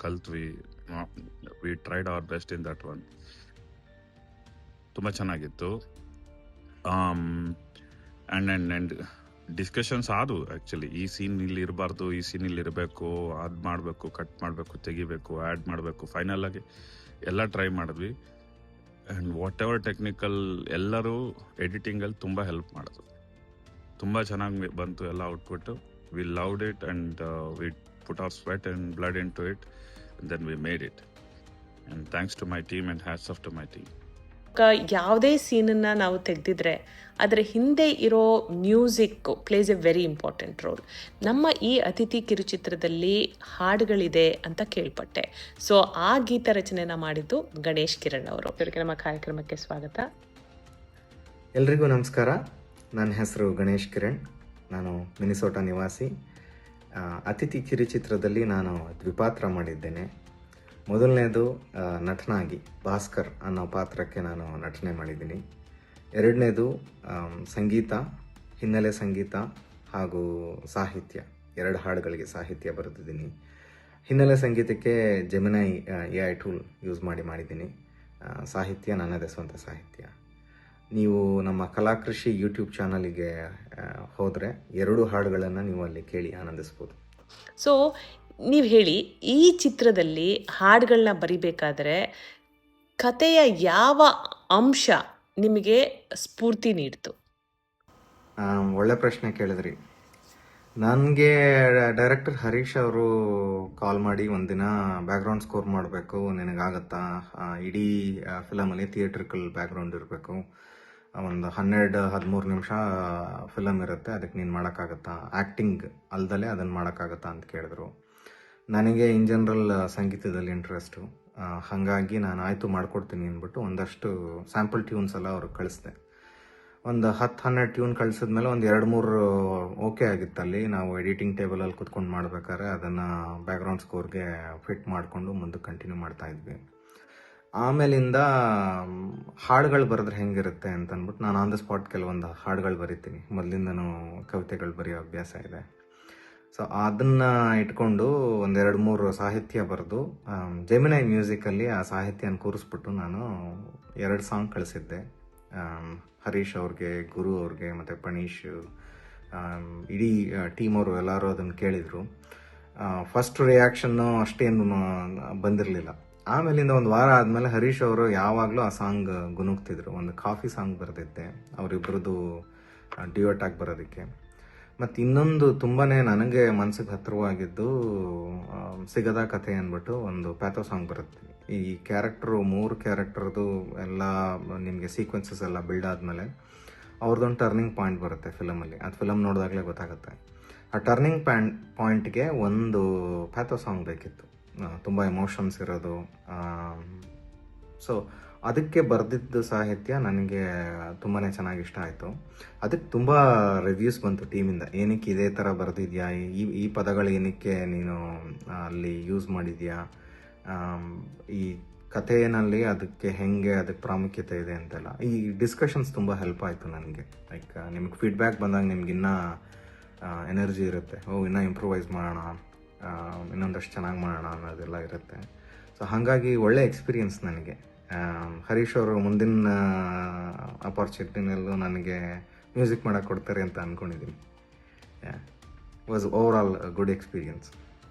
ಕಲ್ತ್ವಿ. We tried our best in that one. ತುಂಬ ಚೆನ್ನಾಗಿತ್ತು. ಆ್ಯಂಡ್ ಡಿಸ್ಕಷನ್ಸ್ ಆದವು ಆ್ಯಕ್ಚುಲಿ. ಈ ಸೀನ್ ಇಲ್ಲಿ ಇರಬಾರ್ದು, ಈ ಸೀನ್ ಇಲ್ಲಿ ಇರಬೇಕು, ಅದು ಮಾಡಬೇಕು, ಕಟ್ ಮಾಡಬೇಕು, ತೆಗಿಬೇಕು, ಆ್ಯಡ್ ಮಾಡಬೇಕು. ಫೈನಲಾಗಿ ಎಲ್ಲ ಟ್ರೈ ಮಾಡಿದ್ವಿ. ಆ್ಯಂಡ್ ವಾಟ್ ಎವರ್ ಟೆಕ್ನಿಕಲ್ ಎಲ್ಲರೂ ಎಡಿಟಿಂಗಲ್ಲಿ ತುಂಬ ಹೆಲ್ಪ್ ಮಾಡಿದ್ರು. ತುಂಬ ಚೆನ್ನಾಗಿ ಬಂತು ಎಲ್ಲ output. We loved it and we put our sweat and blood into it, and then we made it. And thanks to my team and hats off to my team. ಯಾವುದೇ ಸೀನನ್ನು ನಾವು ತೆಗೆದಿದ್ರೆ ಅದರ ಹಿಂದೆ ಇರೋ music plays a very important role. ನಮ್ಮ ಈ ಅತಿಥಿ ಕಿರುಚಿತ್ರದಲ್ಲಿ ಹಾಡುಗಳಿದೆ ಅಂತ ಕೇಳ್ಪಟ್ಟೆ. ಸೊ ಆ ಗೀತ ರಚನೆನ ಮಾಡಿದ್ದು ಗಣೇಶ್ ಕಿರಣ್ ಅವರು. ಅವರಿಗೆ ನಮ್ಮ ಕಾರ್ಯಕ್ರಮಕ್ಕೆ ಸ್ವಾಗತ. ಎಲ್ರಿಗೂ ನಮಸ್ಕಾರ. ನನ್ನ ಹೆಸರು ಗಣೇಶ್ ಕಿರಣ್. ನಾನು ಮಿನಿಸೋಟಾ ನಿವಾಸಿ. ಅತಿಥಿ ಕಿರುಚಿತ್ರದಲ್ಲಿ ನಾನು ದ್ವಿಪಾತ್ರ ಮಾಡಿದ್ದೇನೆ. ಮೊದಲನೇದು ನಟನಾಗಿ ಭಾಸ್ಕರ್ ಅನ್ನೋ ಪಾತ್ರಕ್ಕೆ ನಾನು ನಟನೆ ಮಾಡಿದ್ದೀನಿ. ಎರಡನೇದು ಸಂಗೀತ, ಹಿನ್ನೆಲೆ ಸಂಗೀತ ಹಾಗೂ ಸಾಹಿತ್ಯ, 2 ಹಾಡುಗಳಿಗೆ ಸಾಹಿತ್ಯ ಬರೆದಿದ್ದೀನಿ. ಹಿನ್ನೆಲೆ ಸಂಗೀತಕ್ಕೆ ಜೆಮಿನೈ AI ಟೂಲ್ ಯೂಸ್ ಮಾಡಿದ್ದೀನಿ. ಸಾಹಿತ್ಯ ನನ್ನದೇ ಸ್ವಂತ ಸಾಹಿತ್ಯ. ನೀವು ನಮ್ಮ ಕಲಾಕೃಷಿ ಯೂಟ್ಯೂಬ್ ಚಾನಲಿಗೆ ಹೋದರೆ 2 ಹಾಡುಗಳನ್ನು ನೀವು ಅಲ್ಲಿ ಕೇಳಿ ಆನಂದಿಸ್ಬೋದು. ಸೊ ನೀವು ಹೇಳಿ, ಈ ಚಿತ್ರದಲ್ಲಿ ಹಾಡುಗಳನ್ನ ಬರಿಬೇಕಾದ್ರೆ ಕಥೆಯ ಯಾವ ಅಂಶ ನಿಮಗೆ ಸ್ಫೂರ್ತಿ ನೀಡ್ತು? ಒಳ್ಳೆ ಪ್ರಶ್ನೆ ಕೇಳಿದ್ರಿ. ನನಗೆ ಡೈರೆಕ್ಟರ್ ಹರೀಶ್ ಅವರು ಕಾಲ್ ಮಾಡಿ, ಒಂದಿನ ಬ್ಯಾಕ್ಗ್ರೌಂಡ್ ಸ್ಕೋರ್ ಮಾಡಬೇಕು, ನಿನಗಾಗತ್ತಾ? ಇಡೀ ಫಿಲಮಲ್ಲಿ ಥಿಯೇಟ್ರಿಕಲ್ ಬ್ಯಾಕ್ಗ್ರೌಂಡ್ ಇರಬೇಕು, ಒಂದು 12-13 ನಿಮಿಷ ಫಿಲಮ್ ಇರುತ್ತೆ, ಅದಕ್ಕೆ ನೀನು ಮಾಡೋಕ್ಕಾಗತ್ತಾ, ಆ್ಯಕ್ಟಿಂಗ್ ಅಲ್ದಲೇ ಅದನ್ನು ಮಾಡೋಕ್ಕಾಗತ್ತಾ ಅಂತ ಕೇಳಿದ್ರು. ನನಗೆ ಇನ್ ಜನರಲ್ ಸಂಗೀತದಲ್ಲಿ ಇಂಟ್ರೆಸ್ಟು, ಹಾಗಾಗಿ ನಾನು ಆಯಿತು ಮಾಡಿಕೊಡ್ತೀನಿ ಅಂದ್ಬಿಟ್ಟು ಒಂದಷ್ಟು ಸ್ಯಾಂಪಲ್ ಟ್ಯೂನ್ಸ್ ಎಲ್ಲ ಅವ್ರಿಗೆ ಕಳಿಸ್ದೆ. ಒಂದು 10-12 ಟ್ಯೂನ್ ಕಳಿಸಿದ್ಮೇಲೆ ಒಂದು 2-3 ಓಕೆ ಆಗಿತ್ತಲ್ಲಿ. ನಾವು ಎಡಿಟಿಂಗ್ ಟೇಬಲಲ್ಲಿ ಕುತ್ಕೊಂಡು ಮಾಡ್ಬೇಕಾದ್ರೆ ಅದನ್ನು ಬ್ಯಾಕ್ಗ್ರೌಂಡ್ ಸ್ಕೋರ್ಗೆ ಫಿಟ್ ಮಾಡಿಕೊಂಡು ಮುಂದಕ್ಕೆ ಕಂಟಿನ್ಯೂ ಮಾಡ್ತಾಯಿದ್ವಿ. ಆಮೇಲಿಂದ ಹಾಡುಗಳು ಬರೆದ್ರೆ ಹೆಂಗಿರುತ್ತೆ ಅಂತ ಅಂದ್ಬಿಟ್ಟು ನಾನು ಆನ್ ದ ಸ್ಪಾಟ್ ಕೆಲವೊಂದು ಹಾಡುಗಳು ಬರಿತೀನಿ. ಮೊದಲಿಂದನೂ ಕವಿತೆಗಳು ಬರೆಯೋ ಅಭ್ಯಾಸ ಇದೆ. ಸೊ ಅದನ್ನು ಇಟ್ಕೊಂಡು 1-2-3 ಸಾಹಿತ್ಯ ಬರೆದು ಜೆಮಿನೈ ಮ್ಯೂಸಿಕಲ್ಲಿ ಆ ಸಾಹಿತ್ಯನ ಕೂರಿಸ್ಬಿಟ್ಟು ನಾನು 2 ಸಾಂಗ್ ಕಳಿಸಿದ್ದೆ. ಹರೀಶ್ ಅವ್ರಿಗೆ, ಗುರು ಅವ್ರಿಗೆ ಮತ್ತು ಪಣೀಶ್, ಇಡೀ ಟೀಮ್ ಅವರು ಎಲ್ಲರೂ ಅದನ್ನು ಕೇಳಿದರು. ಫಸ್ಟ್ ರಿಯಾಕ್ಷನ್ನು ಅಷ್ಟೇನು ಬಂದಿರಲಿಲ್ಲ. ಆಮೇಲಿಂದ ಒಂದು ವಾರ ಆದಮೇಲೆ ಹರೀಶ್ ಅವರು ಯಾವಾಗಲೂ ಆ ಸಾಂಗ್ ಗುನುಗ್ತಿದ್ರು. ಒಂದು ಕಾಫಿ ಸಾಂಗ್ ಬರೆದಿದ್ದೆ ಅವರಿಬ್ಬರದು ಡ್ಯೂಯಟ್ ಆಗಿ ಬರೋದಕ್ಕೆ. ಮತ್ತು ಇನ್ನೊಂದು ತುಂಬಾ ನನಗೆ ಮನಸ್ಸಿಗೆ ಹತ್ತಿರವಾಗಿದ್ದು ಸಿಗದ ಕಥೆ ಅಂದ್ಬಿಟ್ಟು ಒಂದು ಪ್ಯಾಥೋ ಸಾಂಗ್ ಬರುತ್ತೆ. ಈ ಕ್ಯಾರೆಕ್ಟ್ರು 3 ಕ್ಯಾರೆಕ್ಟರ್ದು ಎಲ್ಲ ನಿಮಗೆ ಸೀಕ್ವೆನ್ಸಸ್ ಎಲ್ಲ ಬಿಲ್ಡ್ ಆದಮೇಲೆ ಅವ್ರದ್ದೊಂದು ಟರ್ನಿಂಗ್ ಪಾಯಿಂಟ್ ಬರುತ್ತೆ ಫಿಲಮಲ್ಲಿ. ಅದು ಫಿಲಮ್ ನೋಡಿದಾಗಲೇ ಗೊತ್ತಾಗುತ್ತೆ. ಆ ಟರ್ನಿಂಗ್ ಪಾಯಿಂಟ್ಗೆ ಒಂದು ಪ್ಯಾಥೋ ಸಾಂಗ್ ಬೇಕಿತ್ತು, ತುಂಬ ಎಮೋಷನ್ಸ್ ಇರೋದು. ಸೊ ಅದಕ್ಕೆ ಬರೆದಿದ್ದು ಸಾಹಿತ್ಯ ನನಗೆ ತುಂಬಾ ಚೆನ್ನಾಗಿ ಇಷ್ಟ ಆಯಿತು. ಅದಕ್ಕೆ ತುಂಬ ರಿವ್ಯೂಸ್ ಬಂತು ಟೀಮಿಂದ, ಏನಕ್ಕೆ ಇದೇ ಥರ ಬರೆದಿದ್ಯಾ, ಈ ಪದಗಳು ಏನಕ್ಕೆ ನೀನು ಅಲ್ಲಿ ಯೂಸ್ ಮಾಡಿದ್ಯಾ, ಈ ಕಥೆಯಲ್ಲಿ ಅದಕ್ಕೆ ಅದಕ್ಕೆ ಪ್ರಾಮುಖ್ಯತೆ ಇದೆ ಅಂತೆಲ್ಲ. ಈ ಡಿಸ್ಕಷನ್ಸ್ ತುಂಬ ಹೆಲ್ಪ್ ಆಯಿತು ನನಗೆ. ಲೈಕ್ ನಿಮ್ಗೆ ಫೀಡ್ಬ್ಯಾಕ್ ಬಂದಾಗ ನಿಮ್ಗೆ ಇನ್ನೂ ಎನರ್ಜಿ ಇರುತ್ತೆ, ಇನ್ನೂ ಇಂಪ್ರೂವೈಸ್ ಮಾಡೋಣ, ಇನ್ನೊಂದಷ್ಟು ಚೆನ್ನಾಗಿ ಮಾಡೋಣ ಅನ್ನೋದೆಲ್ಲ ಇರುತ್ತೆ. ಸೊ ಹಾಗಾಗಿ ಒಳ್ಳೆ ಎಕ್ಸ್ಪೀರಿಯನ್ಸ್ ನನಗೆ. ಹರೀಶ್ ಅವರು ಮುಂದಿನ ಅಪಾರ್ಚುನಿಟಿನಲ್ಲೂ ನನಗೆ ಮ್ಯೂಸಿಕ್ ಮಾಡೋಕ್ಕೆ ಕೊಡ್ತಾರೆ ಅಂತ ಅಂದ್ಕೊಂಡಿದ್ದೀನಿ. Was over all good experience.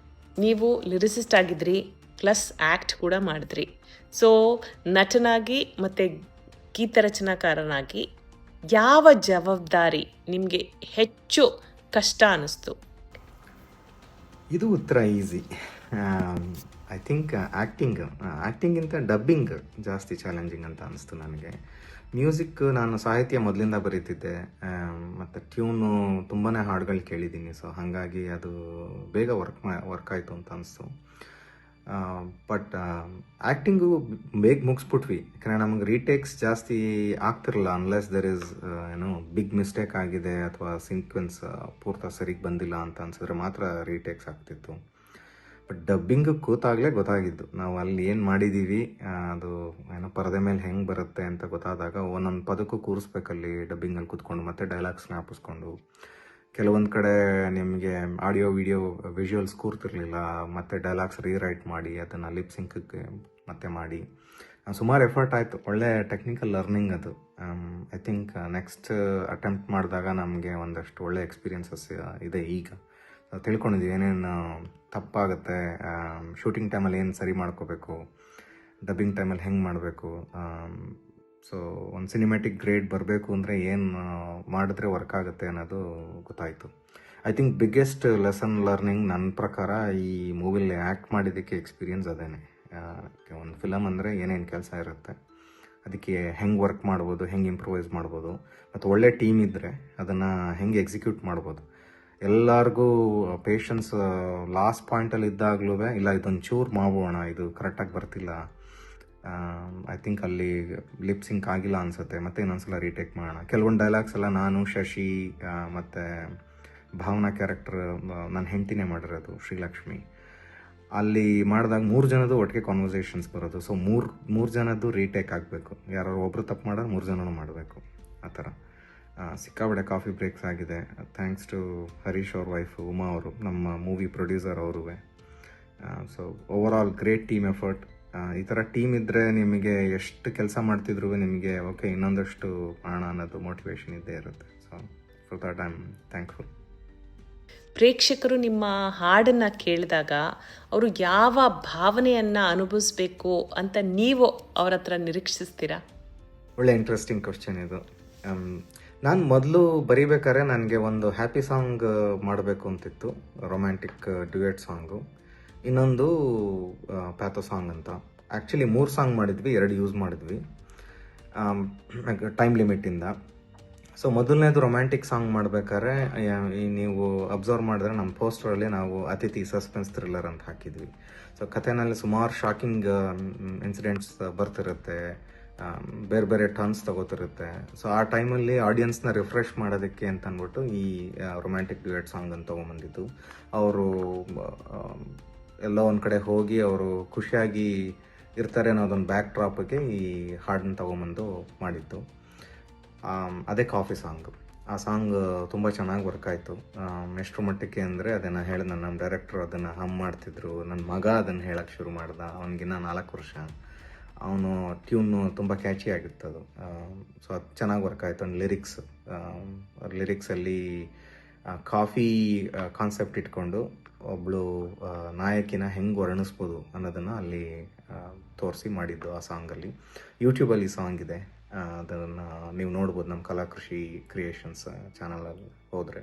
ನೀವು ಲಿರಿಸಿಸ್ಟ್ ಆಗಿದ್ರಿ, ಪ್ಲಸ್ ಆ್ಯಕ್ಟ್ ಕೂಡ ಮಾಡಿದ್ರಿ. ಸೊ ನಟನಾಗಿ ಮತ್ತು ಗೀತರಚನಾಕಾರನಾಗಿ ಯಾವ ಜವಾಬ್ದಾರಿ ನಿಮಗೆ ಹೆಚ್ಚು ಕಷ್ಟ ಅನ್ನಿಸ್ತು? ಇದು ಉತ್ತರ ಈಸಿ. ಐ ಥಿಂಕ್ ಆ್ಯಕ್ಟಿಂಗಿಂತ ಡಬ್ಬಿಂಗ್ ಜಾಸ್ತಿ ಚಾಲೆಂಜಿಂಗ್ ಅಂತ ಅನಿಸ್ತು ನನಗೆ. ಮ್ಯೂಸಿಕ್ ನಾನು ಸಾಹಿತ್ಯ ಮೊದಲಿಂದ ಬರೀತಿದ್ದೆ, ಮತ್ತು ಟ್ಯೂನು ತುಂಬಾ ಹಾಡುಗಳು ಕೇಳಿದ್ದೀನಿ. ಸೊ ಹಾಗಾಗಿ ಅದು ಬೇಗ ವರ್ಕ್ ಆಯಿತು ಅಂತ ಅನಿಸ್ತು. ಬಟ್ ಆ್ಯಕ್ಟಿಂಗು ಬೇಗ ಮುಗಿಸ್ಬಿಟ್ವಿ, ಯಾಕಂದರೆ ನಮಗೆ ರೀಟೇಕ್ಸ್ ಜಾಸ್ತಿ ಆಗ್ತಿರಲ್ಲ. Unless there is big mistake ಆಗಿದೆ ಅಥವಾ ಸೀಕ್ವೆನ್ಸ್ ಪೂರ್ತಿ ಸರಿಗೆ ಬಂದಿಲ್ಲ ಅಂತ ಅನ್ಸಿದ್ರೆ ಮಾತ್ರ ರೀಟೇಕ್ಸ್ ಆಗ್ತಿತ್ತು. ಬಟ್ ಡಬ್ಬಿಂಗ್ ಕೂತಾಗಲೇ ಗೊತ್ತಾಗಿದ್ದು ನಾವು ಅಲ್ಲಿ ಏನು ಮಾಡಿದ್ದೀವಿ, ಅದು ಪರದೆ ಮೇಲೆ ಹೆಂಗೆ ಬರುತ್ತೆ ಅಂತ ಗೊತ್ತಾದಾಗ ಒಂದೊಂದು ಪದಕ್ಕೂ ಕೂರಿಸ್ಬೇಕಲ್ಲಿ ಡಬ್ಬಿಂಗಲ್ಲಿ ಕೂತ್ಕೊಂಡು, ಮತ್ತೆ ಡೈಲಾಗ್ಸ್ನ ಹಾಪಿಸ್ಕೊಂಡು. ಕೆಲವೊಂದು ಕಡೆ ನಿಮಗೆ ಆಡಿಯೋ ವಿಡಿಯೋ ವಿಜುವಲ್ಸ್ ಕೂರ್ತಿರ್ಲಿಲ್ಲ, ಮತ್ತು ಡೈಲಾಗ್ಸ್ ರೀರೈಟ್ ಮಾಡಿ ಅದನ್ನು ಲಿಪ್ ಸಿಂಕ್ಗೆ ಮತ್ತೆ ಮಾಡಿ ಸುಮಾರು ಎಫರ್ಟ್ ಆಯಿತು. ಒಳ್ಳೆ ಟೆಕ್ನಿಕಲ್ ಲರ್ನಿಂಗ್ ಅದು. ಐ ಥಿಂಕ್ ನೆಕ್ಸ್ಟ್ ಅಟೆಂಪ್ಟ್ ಮಾಡಿದಾಗ ನಮಗೆ ಒಂದಷ್ಟು ಒಳ್ಳೆ ಎಕ್ಸ್ಪೀರಿಯನ್ಸಸ್ ಇದೆ. ಈಗ ತಿಳ್ಕೊಂಡಿದ್ದೀವಿ ಏನೇನು ತಪ್ಪಾಗುತ್ತೆ, ಶೂಟಿಂಗ್ ಟೈಮಲ್ಲಿ ಏನು ಸರಿ ಮಾಡ್ಕೋಬೇಕು, ಡಬ್ಬಿಂಗ್ ಟೈಮಲ್ಲಿ ಹೆಂಗೆ ಮಾಡಬೇಕು. ಸೊ ಒಂದು ಸಿನಿಮ್ಯಾಟಿಕ್ ಗ್ರೇಡ್ ಬರಬೇಕು ಅಂದರೆ ಏನು ಮಾಡಿದ್ರೆ ವರ್ಕ್ ಆಗುತ್ತೆ ಅನ್ನೋದು ಗೊತ್ತಾಯಿತು. I think biggest lesson learning ನನ್ನ ಪ್ರಕಾರ ಈ ಮೂವಿಲಿ ಆ್ಯಕ್ಟ್ ಮಾಡಿದ್ದಕ್ಕೆ ಎಕ್ಸ್ಪೀರಿಯನ್ಸ್ ಅದೇನೆ. ಒಂದು ಫಿಲಮ್ ಅಂದರೆ ಏನೇನು ಕೆಲಸ ಇರುತ್ತೆ, ಅದಕ್ಕೆ ಹೆಂಗೆ ವರ್ಕ್ ಮಾಡ್ಬೋದು, ಹೆಂಗೆ ಇಂಪ್ರೂವೈಸ್ ಮಾಡ್ಬೋದು, ಮತ್ತು ಒಳ್ಳೆ ಟೀಮ್ ಇದ್ದರೆ ಅದನ್ನು ಹೆಂಗೆ ಎಕ್ಸಿಕ್ಯೂಟ್ ಮಾಡ್ಬೋದು. ಎಲ್ಲರಿಗೂ ಪೇಷನ್ಸ್ ಲಾಸ್ಟ್ ಪಾಯಿಂಟಲ್ಲಿ ಇದ್ದಾಗಲೂ ಇಲ್ಲ ಇದೊಂದು ಚೂರು ಮಾಡೋಣ, ಇದು ಕರೆಕ್ಟಾಗಿ ಬರ್ತಿಲ್ಲ, ಐ ಥಿಂಕ್ ಅಲ್ಲಿ ಲಿಪ್ ಸಿಂಕ್ ಆಗಿಲ್ಲ ಅನಿಸುತ್ತೆ, ಮತ್ತೆ ಇನ್ನೊಂದ್ಸಲ ರೀಟೇಕ್ ಮಾಡೋಣ. ಕೆಲವೊಂದು ಡೈಲಾಗ್ಸ್ ಎಲ್ಲ ನಾನು, ಶಶಿ ಮತ್ತು ಭಾವನಾ ಕ್ಯಾರೆಕ್ಟರ್ ನನ್ನ ಹೆಂಡತಿನೇ ಮಾಡಿರೋದು, ಶ್ರೀಲಕ್ಷ್ಮಿ. ಅಲ್ಲಿ ಮಾಡಿದಾಗ 3 ಜನದ್ದು ಒಟ್ಟಿಗೆ ಕಾನ್ವರ್ಸೇಷನ್ಸ್ ಬರೋದು. ಸೊ ಮೂರು ಜನದ್ದು ರೀಟೇಕ್ ಆಗಬೇಕು. ಯಾರು ಒಬ್ಬರು ತಪ್ಪು ಮಾಡೋದು 3 ಜನನೂ ಮಾಡಬೇಕು. ಆ ಥರ ಸಿಕ್ಕಾಬಡೆ ಕಾಫಿ ಬ್ರೇಕ್ಸ್ ಆಗಿದೆ. ಥ್ಯಾಂಕ್ಸ್ ಟು ಹರೀಶ್ ಅವ್ರ ವೈಫ್ ಉಮಾ ಅವರು, ನಮ್ಮ ಮೂವಿ ಪ್ರೊಡ್ಯೂಸರ್ ಅವರು. So over all great team effort. ಈ ಥರ ಟೀಮ್ ಇದ್ದರೆ ನಿಮಗೆ ಎಷ್ಟು ಕೆಲಸ ಮಾಡ್ತಿದ್ರು ನಿಮಗೆ ಓಕೆ ಇನ್ನೊಂದಷ್ಟು ಮಾಡೋಣ ಅನ್ನೋದು ಮೋಟಿವೇಶನ್ ಇದ್ದೇ ಇರುತ್ತೆ. So for that I am thankful. ಪ್ರೇಕ್ಷಕರು ನಿಮ್ಮ ಹಾಡನ್ನು ಕೇಳಿದಾಗ ಅವರು ಯಾವ ಭಾವನೆಯನ್ನು ಅನುಭವಿಸ್ಬೇಕು ಅಂತ ನೀವು ಅವ್ರ ಹತ್ರ ನಿರೀಕ್ಷಿಸ್ತೀರಾ? ಒಳ್ಳೆ ಇಂಟ್ರೆಸ್ಟಿಂಗ್ ಕ್ವಶನ್ ಇದು. ನಾನು ಮೊದಲು ಬರೀಬೇಕಾದ್ರೆ ನನಗೆ ಒಂದು ಹ್ಯಾಪಿ ಸಾಂಗ್ ಮಾಡಬೇಕು ಅಂತಿತ್ತು, ರೊಮ್ಯಾಂಟಿಕ್ ಡ್ಯುಯೆಟ್ ಸಾಂಗು. ಇನ್ನೊಂದು ಪ್ಯಾಥೋ ಸಾಂಗ್ ಅಂತ. ಆ್ಯಕ್ಚುಲಿ 3 ಸಾಂಗ್ ಮಾಡಿದ್ವಿ, 2 ಯೂಸ್ ಮಾಡಿದ್ವಿ. ಟೈಮ್ ಲಿಮಿಟಿಂದ. ಸೊ ಮೊದಲನೇದು ರೊಮ್ಯಾಂಟಿಕ್ ಸಾಂಗ್ ಮಾಡ್ಬೇಕಾದ್ರೆ ನೀವು ಅಬ್ಸರ್ವ್ ಮಾಡಿದ್ರೆ ನಮ್ಮ ಪೋಸ್ಟರಲ್ಲಿ ನಾವು ಅತಿಥಿ ಸಸ್ಪೆನ್ಸ್ ಥ್ರಿಲ್ಲರ್ ಅಂತ ಹಾಕಿದ್ವಿ. ಸೊ ಕಥೆನಲ್ಲಿ ಸುಮಾರು ಶಾಕಿಂಗ್ ಇನ್ಸಿಡೆಂಟ್ಸ್ ಬರ್ತಿರುತ್ತೆ, ಬೇರೆ ಬೇರೆ ಟರ್ನ್ಸ್ ತಗೋತಿರುತ್ತೆ. ಸೊ ಆ ಟೈಮಲ್ಲಿ ಆಡಿಯನ್ಸ್ನ ರಿಫ್ರೆಶ್ ಮಾಡೋದಕ್ಕೆ ಅಂತ ಅಂದ್ಬಿಟ್ಟು ಈ ರೊಮ್ಯಾಂಟಿಕ್ ಡ್ಯುಯೆಟ್ ಸಾಂಗ್ ಅಂತ ತೊಗೊಂಬಂದಿದ್ದು. ಅವರು ಎಲ್ಲೋ ಒಂದು ಕಡೆ ಹೋಗಿ ಅವರು ಖುಷಿಯಾಗಿ ಇರ್ತಾರೆ ಅನ್ನೋದೊಂದು ಬ್ಯಾಕ್ ಡ್ರಾಪ್ಗೆ ಈ ಹಾಡನ್ನ ತೊಗೊಂಬಂದು ಮಾಡಿದ್ದು. ಅದೇ ಕಾಫಿ ಸಾಂಗ್. ಆ ಸಾಂಗ್ ತುಂಬ ಚೆನ್ನಾಗಿ ವರ್ಕ್ ಆಯಿತು. ಎಷ್ಟರ ಮಟ್ಟಕ್ಕೆ ಅಂದರೆ ಅದನ್ನು ಹೇಳಿದ ನಮ್ಮ ಡೈರೆಕ್ಟ್ರು ಅದನ್ನು ಹಮ್ ಮಾಡ್ತಿದ್ರು. ನನ್ನ ಮಗ ಅದನ್ನು ಹೇಳೋಕ್ಕೆ ಶುರು ಮಾಡ್ದ. ಅವನಿಗಿನ್ನ 4 ವರ್ಷ. ಅವನು ಟ್ಯೂನು ತುಂಬ ಕ್ಯಾಚಿ ಆಗಿತ್ತು ಅದು. ಸೊ ಅದು ಚೆನ್ನಾಗಿ ವರ್ಕ್ ಆಯಿತು. ಆ್ಯಂಡ್ ಲಿರಿಕ್ಸಲ್ಲಿ ಕಾಫಿ ಕಾನ್ಸೆಪ್ಟ್ ಇಟ್ಕೊಂಡು ಒಬ್ಬಳು ನಾಯಕಿನ ಹೆಂಗೆ ವರ್ಣಿಸ್ಬೋದು ಅನ್ನೋದನ್ನು ಅಲ್ಲಿ ತೋರಿಸಿ ಮಾಡಿದ್ದು ಆ ಸಾಂಗಲ್ಲಿ. ಯೂಟ್ಯೂಬಲ್ಲಿ ಸಾಂಗ್ ಇದೆ, ಅದನ್ನು ನೀವು ನೋಡ್ಬೋದು ನಮ್ಮ ಕಲಾಕೃಷಿ ಕ್ರಿಯೇಷನ್ಸ್ ಚಾನಲಲ್ಲಿ ಹೋದರೆ.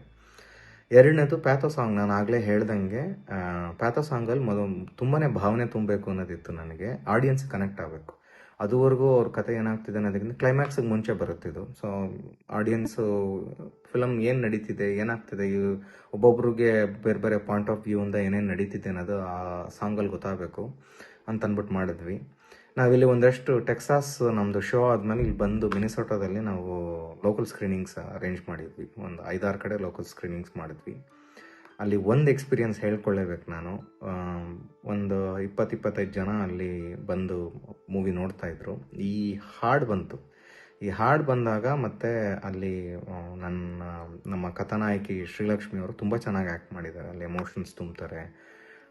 ಎರಡನೇದು ಪ್ಯಾಥೋ ಸಾಂಗ್. ನಾನು ಆಗಲೇ ಹೇಳ್ದಂಗೆ ಪ್ಯಾಥೋ ಸಾಂಗಲ್ಲಿ ತುಂಬಾ ಭಾವನೆ ತುಂಬಬೇಕು ಅನ್ನೋದಿತ್ತು ನನಗೆ. ಆಡಿಯನ್ಸ್ ಕನೆಕ್ಟ್ ಆಗಬೇಕು. ಅದುವರೆಗೂ ಅವ್ರ ಕತೆ ಏನಾಗ್ತಿದೆ ಅನ್ನೋದಕ್ಕಿಂತ ಕ್ಲೈಮ್ಯಾಕ್ಸಿಗೆ ಮುಂಚೆ ಬರುತ್ತಿದ್ದು. ಸೊ ಆಡಿಯನ್ಸು ಫಿಲಮ್ ಏನು ನಡೀತಿದೆ, ಏನಾಗ್ತಿದೆ, ಒಬ್ಬೊಬ್ರಿಗೆ ಬೇರೆ ಬೇರೆ ಪಾಯಿಂಟ್ ಆಫ್ ವ್ಯೂಯಿಂದ ಏನೇನು ನಡೀತಿದೆ ಅನ್ನೋದು ಆ ಸಾಂಗಲ್ಲಿ ಗೊತ್ತಾಗಬೇಕು ಅಂತಂದ್ಬಿಟ್ಟು ಮಾಡಿದ್ವಿ. ನಾವಿಲ್ಲಿ ಒಂದಷ್ಟು ಟೆಕ್ಸಾಸ್ ನಮ್ಮದು ಶೋ ಆದಮೇಲೆ ಇಲ್ಲಿ ಬಂದು ಮಿನಿಸೋಟಾದಲ್ಲಿ ನಾವು ಲೋಕಲ್ ಸ್ಕ್ರೀನಿಂಗ್ಸ್ ಅರೇಂಜ್ ಮಾಡಿದ್ವಿ. ಒಂದು 5-6 ಕಡೆ ಲೋಕಲ್ ಸ್ಕ್ರೀನಿಂಗ್ಸ್ ಮಾಡಿದ್ವಿ. ಅಲ್ಲಿ ಒಂದು ಎಕ್ಸ್ಪೀರಿಯನ್ಸ್ ಹೇಳ್ಕೊಳ್ಳೇಬೇಕು ನಾನು. ಒಂದು 20-25 ಜನ ಅಲ್ಲಿ ಬಂದು ಮೂವಿ ನೋಡ್ತಾಯಿದ್ರು. ಈ ಹಾಡು ಬಂತು. ಈ ಹಾಡು ಬಂದಾಗ ಮತ್ತು ಅಲ್ಲಿ ನಮ್ಮ ಕಥಾನಾಯಕಿ ಶ್ರೀಲಕ್ಷ್ಮಿ ಅವರು ತುಂಬ ಚೆನ್ನಾಗಿ ಆ್ಯಕ್ಟ್ ಮಾಡಿದ್ದಾರೆ. ಅಲ್ಲಿ ಎಮೋಷನ್ಸ್ ತುಂಬ್ತಾರೆ.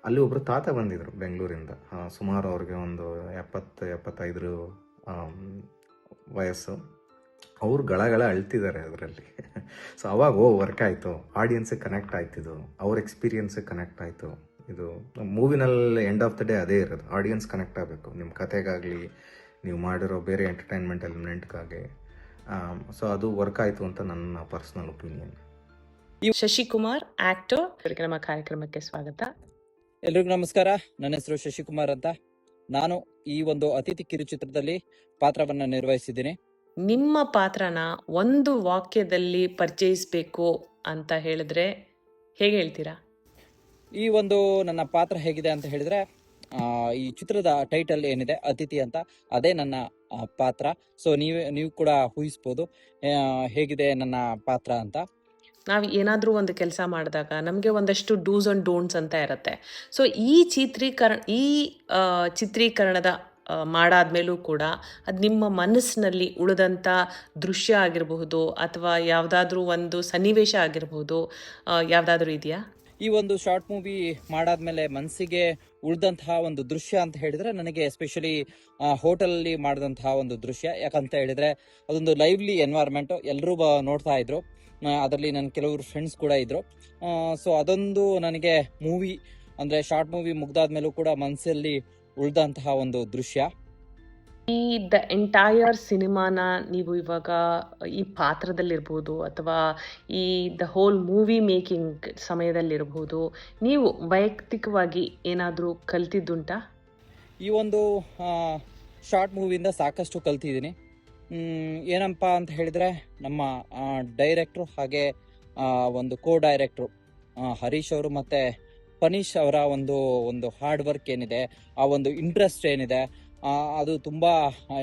ಅಲ್ಲಿ ಒಬ್ಬರು ತಾತ ಬಂದಿದ್ದರು ಬೆಂಗಳೂರಿಂದ. ಸುಮಾರು ಅವ್ರಿಗೆ ಒಂದು 70-75 ವಯಸ್ಸು. ಅವ್ರು ಗಳ ಅಳ್ತಿದ್ದಾರೆ ಅದರಲ್ಲಿ. ಸೊ ಅವಾಗ ವರ್ಕ್ ಆಯಿತು. ಆಡಿಯನ್ಸಿಗೆ ಕನೆಕ್ಟ್ ಆಯ್ತಿದ್ದು, ಅವ್ರ ಎಕ್ಸ್ಪೀರಿಯನ್ಸಿಗೆ ಕನೆಕ್ಟ್ ಆಯಿತು. ಇದು ಮೂವಿನಲ್ಲಿ ಎಂಡ್ ಆಫ್ ದ ಡೇ ಅದೇ ಇರೋದು, ಆಡಿಯನ್ಸ್ ಕನೆಕ್ಟ್ ಆಗಬೇಕು ನಿಮ್ಮ ಕತೆಗಾಗಲಿ, ನೀವು ಮಾಡಿರೋ ಬೇರೆ ಎಂಟರ್ಟೈನ್ಮೆಂಟ್ ಎಲಿಮೆಂಟ್ಗಾಗಿ. ಸೊ ಅದು ವರ್ಕ್ ಆಯಿತು ಅಂತ ನನ್ನ ಪರ್ಸ್ನಲ್ ಒಪಿನಿಯನ್. ಶಶಿಕುಮಾರ್, ಆಕ್ಟರ್, ನಮ್ಮ ಕಾರ್ಯಕ್ರಮಕ್ಕೆ ಸ್ವಾಗತ. ಎಲ್ರಿಗೂ ನಮಸ್ಕಾರ. ನನ್ನ ಹೆಸರು ಶಶಿಕುಮಾರ್ ಅಂತ. ನಾನು ಈ ಒಂದು ಅತಿಥಿ ಕಿರುಚಿತ್ರದಲ್ಲಿ ಪಾತ್ರವನ್ನು ನಿರ್ವಹಿಸಿದ್ದೀನಿ. ನಿಮ್ಮ ಪಾತ್ರನ ಒಂದು ವಾಕ್ಯದಲ್ಲಿ ಪರಿಚಯಿಸಬೇಕು ಅಂತ ಹೇಳಿದ್ರೆ ಹೇಗೆ ಹೇಳ್ತೀರಾ? ಈ ಒಂದು ನನ್ನ ಪಾತ್ರ ಹೇಗಿದೆ ಅಂತ ಹೇಳಿದ್ರೆ, ಈ ಚಿತ್ರದ ಟೈಟಲ್ ಏನಿದೆ ಅತಿಥಿ ಅಂತ, ಅದೇ ನನ್ನ ಪಾತ್ರ. ಸೊ ನೀವು ಕೂಡ ಊಹಿಸ್ಬೋದು ಹೇಗಿದೆ ನನ್ನ ಪಾತ್ರ ಅಂತ. ನಾವು ಏನಾದರೂ ಒಂದು ಕೆಲಸ ಮಾಡಿದಾಗ ನಮಗೆ ಒಂದಷ್ಟು ಡೂಸ್ ಆ್ಯಂಡ್ ಡೋಂಟ್ಸ್ ಅಂತ ಇರುತ್ತೆ. ಸೊ ಈ ಚಿತ್ರೀಕರಣದ ಮಾಡಾದ್ಮೇಲೂ ಕೂಡ ಅದು ನಿಮ್ಮ ಮನಸ್ಸಿನಲ್ಲಿ ಉಳಿದಂಥ ದೃಶ್ಯ ಆಗಿರಬಹುದು ಅಥವಾ ಯಾವುದಾದ್ರೂ ಒಂದು ಸನ್ನಿವೇಶ ಆಗಿರಬಹುದು, ಯಾವುದಾದ್ರೂ ಇದೆಯಾ? ಈ ಒಂದು ಶಾರ್ಟ್ ಮೂವಿ ಮಾಡಾದ್ಮೇಲೆ ಮನಸ್ಸಿಗೆ ಉಳಿದಂತಹ ಒಂದು ದೃಶ್ಯ ಅಂತ ಹೇಳಿದ್ರೆ, ನನಗೆ ಎಸ್ಪೆಷಲಿ ಹೋಟೆಲಲ್ಲಿ ಮಾಡಿದಂತಹ ಒಂದು ದೃಶ್ಯ. ಯಾಕಂತ ಹೇಳಿದ್ರೆ ಅದೊಂದು ಲೈವ್ಲಿ ಎನ್ವೈರ್ಮೆಂಟ್, ಎಲ್ಲರೂ ನೋಡ್ತಾ ಇದ್ರು. ಅದರಲ್ಲಿ ನನ್ನ ಕೆಲವರು ಫ್ರೆಂಡ್ಸ್ ಕೂಡ ಇದ್ರು. ಸೊ ಅದೊಂದು ನನಗೆ ಮೂವಿ ಅಂದರೆ ಶಾರ್ಟ್ ಮೂವಿ ಮುಗ್ದಾದ್ಮೇಲೂ ಕೂಡ ಮನಸ್ಸಲ್ಲಿ ಉಳಿದಂತಹ ಒಂದು ದೃಶ್ಯ. ಈ ದ ಎಂಟೈರ್ ಸಿನಿಮಾನ ನೀವು ಇವಾಗ ಈ ಪಾತ್ರದಲ್ಲಿರ್ಬೋದು ಅಥವಾ ಈ ದ ಹೋಲ್ ಮೂವಿ ಮೇಕಿಂಗ್ ಸಮಯದಲ್ಲಿರ್ಬೋದು, ನೀವು ವೈಯಕ್ತಿಕವಾಗಿ ಏನಾದರೂ ಕಲ್ತಿದ್ದುಂಟಾ? ಈ ಒಂದು ಶಾರ್ಟ್ ಮೂವಿಯಿಂದ ಸಾಕಷ್ಟು ಕಲ್ತಿದ್ದೀನಿ. ಏನಪ್ಪ ಅಂತ ಹೇಳಿದರೆ, ನಮ್ಮ ಡೈರೆಕ್ಟ್ರು ಹಾಗೆ ಒಂದು ಕೋ ಡೈರೆಕ್ಟ್ರು ಹರೀಶ್ ಅವರು ಮತ್ತು ಪನೀಶ್ ಅವರ ಒಂದು ಹಾರ್ಡ್ ವರ್ಕ್ ಏನಿದೆ, ಆ ಒಂದು ಇಂಟ್ರೆಸ್ಟ್ ಏನಿದೆ, ಅದು ತುಂಬ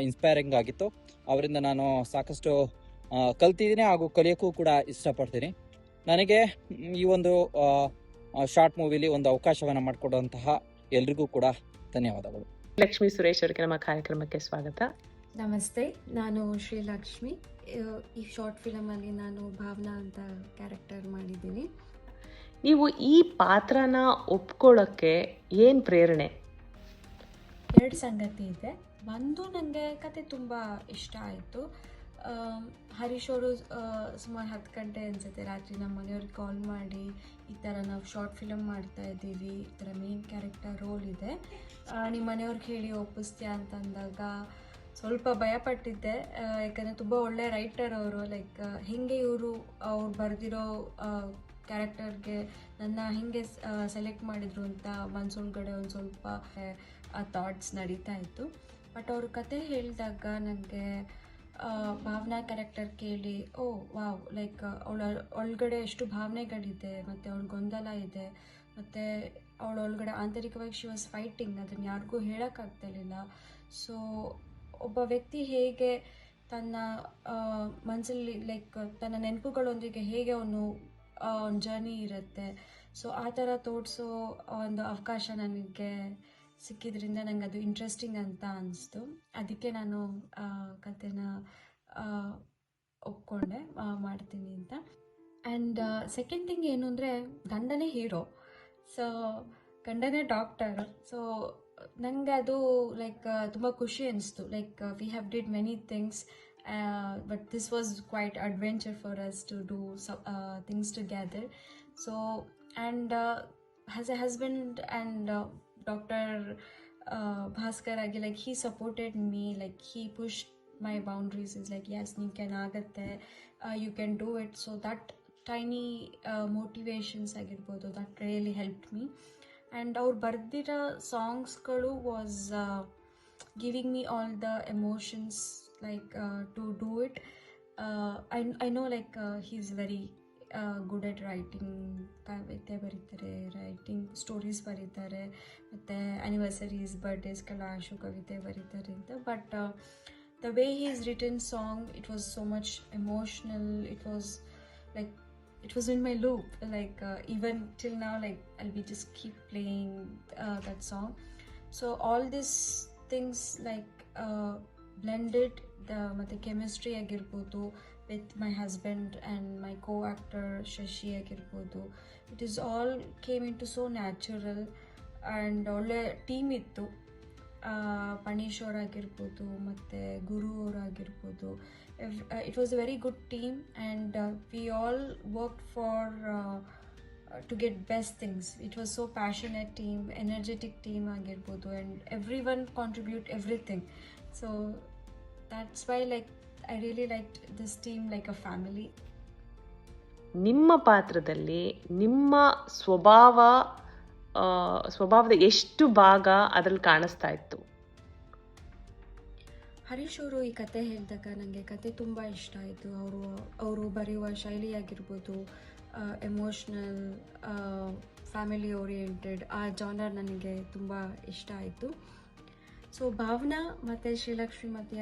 ಇನ್ಸ್ಪೈರಿಂಗ್ ಆಗಿತ್ತು. ಅವರಿಂದ ನಾನು ಸಾಕಷ್ಟು ಕಲ್ತಿದ್ದೀನಿ ಹಾಗೂ ಕಲಿಯೋಕ್ಕೂ ಕೂಡ ಇಷ್ಟಪಡ್ತೀನಿ. ನನಗೆ ಈ ಒಂದು ಶಾರ್ಟ್ ಮೂವಿಲಿ ಒಂದು ಅವಕಾಶವನ್ನು ಮಾಡಿಕೊಡುವಂತಹ ಎಲ್ರಿಗೂ ಕೂಡ ಧನ್ಯವಾದಗಳು. ಲಕ್ಷ್ಮೀ ಸುರೇಶ್ ಅವರಿಗೆ ನಮ್ಮ ಕಾರ್ಯಕ್ರಮಕ್ಕೆ ಸ್ವಾಗತ. ನಮಸ್ತೆ, ನಾನು ಶ್ರೀಲಕ್ಷ್ಮಿ. ಈ ಶಾರ್ಟ್ ಫಿಲಮಲ್ಲಿ ನಾನು ಭಾವನಾ ಅಂತ ಕ್ಯಾರೆಕ್ಟರ್ ಮಾಡಿದ್ದೀನಿ. ನೀವು ಈ ಪಾತ್ರನ ಒಪ್ಕೊಳ್ಳೋಕ್ಕೆ ಏನು ಪ್ರೇರಣೆ? 2 ಸಂಗತಿ ಇದೆ. ಒಂದು, ನನಗೆ ಕತೆ ತುಂಬ ಇಷ್ಟ ಆಯಿತು. ಹರೀಶ್ ಅವರು ಸುಮಾರು 10 ಗಂಟೆ ಅನಿಸುತ್ತೆ ರಾತ್ರಿ ನಮ್ಮ ಮನೆಯವ್ರಿಗೆ ಕಾಲ್ ಮಾಡಿ, ಈ ಥರ ನಾವು ಶಾರ್ಟ್ ಫಿಲಮ್ ಮಾಡ್ತಾ ಇದ್ದೀವಿ, ಈ ಥರ ಮೇನ್ ಕ್ಯಾರೆಕ್ಟರ್ ರೋಲ್ ಇದೆ, ನಿಮ್ಮ ಮನೆಯವ್ರಿಗೆ ಹೇಳಿ ಒಪ್ಪಿಸ್ತೀಯಾ ಅಂತಂದಾಗ ಸ್ವಲ್ಪ ಭಯಪಟ್ಟಿದ್ದೆ. ಯಾಕಂದರೆ ತುಂಬ ಒಳ್ಳೆ ರೈಟರ್ ಅವರು. ಲೈಕ್ ಹೇಗೆ ಅವ್ರು ಬರೆದಿರೋ ಕ್ಯಾರೆಕ್ಟರ್ಗೆ ನನ್ನ ಹೇಗೆ ಸೆಲೆಕ್ಟ್ ಮಾಡಿದರು ಅಂತ ಮನಸ್ಸೊಳಗಡೆ ಒಂದು ಸ್ವಲ್ಪ ಥಾಟ್ಸ್ ನಡೀತಾ ಇತ್ತು. ಬಟ್ ಅವ್ರ ಕತೆ ಹೇಳಿದಾಗ ನನಗೆ ಭಾವನಾ ಕ್ಯಾರೆಕ್ಟರ್ ಕೇಳಿ ಓ ವಾವ್, ಲೈಕ್ ಒಳಗಡೆ ಎಷ್ಟು ಭಾವನೆಗಳಿದೆ ಮತ್ತು ಅವಳ ಗೊಂದಲ ಇದೆ, ಮತ್ತು ಒಳಗಡೆ ಆಂತರಿಕವಾಗಿ ಶಿ ವಾಸ್ ಫೈಟಿಂಗ್, ಅದನ್ನು ಯಾರಿಗೂ ಹೇಳೋಕ್ಕಾಗ್ತಿರ್ಲಿಲ್ಲ. ಸೊ ಒಬ್ಬ ವ್ಯಕ್ತಿ ಹೇಗೆ ತನ್ನ ಮನಸ್ಸಲ್ಲಿ ಲೈಕ್ ತನ್ನ ನೆನಪುಗಳೊಂದಿಗೆ ಹೇಗೆ ಅವನು ಜರ್ನಿ ಇರುತ್ತೆ, ಸೊ ಆ ಥರ ತೋರಿಸೋ ಒಂದು ಅವಕಾಶ ನನಗೆ ಸಿಕ್ಕಿದ್ರಿಂದ ನಂಗೆ ಅದು ಇಂಟ್ರೆಸ್ಟಿಂಗ್ ಅಂತ ಅನಿಸ್ತು. ಅದಕ್ಕೆ ನಾನು ಕಥೆನ ಒಪ್ಕೊಂಡೆ ಮಾಡ್ತೀನಿ ಅಂತ. ಆ್ಯಂಡ್ ಸೆಕೆಂಡ್ ಥಿಂಗ್ ಏನು ಅಂದರೆ, ಗಂಡನೇ ಹೀರೋ, ಸೊ ಗಂಡನೇ ಡಾಕ್ಟರ್. ಸೊ ನನಗೆ ಅದು ಲೈಕ್ ತುಂಬ ಖುಷಿ ಅನಿಸ್ತು. Like we have did many things, but this was quite adventure for us to do things together. So and as a husband and doctor Bhaskar ಆಗಿ, like he supported me, like he push my boundaries, is like yes ನೀವು can ಆಗುತ್ತೆ, you can do it. So that tiny motivations ಆಗಿರ್ಬೋದು, that really help me. And ಅವ್ರು ಬರೆದಿರೋ ಸಾಂಗ್ಸ್ಗಳು was giving me all the emotions like to do it. I know like he is very good at writing, ಕವಿತೆ ಬರೀತಾರೆ, writing stories ಬರೀತಾರೆ, ಮತ್ತು ಆ್ಯನಿವರ್ಸರೀಸ್, ಬರ್ಡೇಸ್ಗೆಲ್ಲ ಆಶು ಕವಿತೆ ಬರೀತಾರೆ ಅಂತ. But the way he is written song, it was so much emotional. It was like it was in my loop, like even till now, like I'll be just keep playing that song. So all these things like blended the chemistry agirbodu with my husband and my co-actor Shashi agirbodu, it is all came into so natural and ಒಳ್ಳೆ team ಇತ್ತು. ಪಣೀಶ್ ಅವರಾಗಿರ್ಬೋದು ಮತ್ತು ಗುರು ಅವರಾಗಿರ್ಬೋದು, it was a very good team, and we all worked for to get best things. It was so passionate team, energetic team agirbodu, and everyone contribute everything. So that's why like I really liked this team like a family. ನಿಮ್ಮ ಪಾತ್ರದಲ್ಲಿ ನಿಮ್ಮ ಸ್ವಭಾವದ ಎಷ್ಟು ಭಾಗ ಅದರಲ್ಲಿ ಕಾಣಿಸ್ತಾ ಇತ್ತು? ಹರೀಶ್ ಅವರು ಈ ಕತೆ ಹೇಳಿದಾಗ ನನಗೆ ಕತೆ ತುಂಬ ಇಷ್ಟ ಆಯಿತು. ಅವರು ಬರೆಯುವ ಶೈಲಿ ಆಗಿರ್ಬೋದು, ಎಮೋಷ್ನಲ್, ಫ್ಯಾಮಿಲಿ ಓರಿಯೆಂಟೆಡ್, ಆ ಜಾನರ್ ನನಗೆ ತುಂಬ ಇಷ್ಟ ಆಯಿತು. ಸೊ ಭಾವನಾ ಮತ್ತು ಶ್ರೀಲಕ್ಷ್ಮಿ ಮಧ್ಯ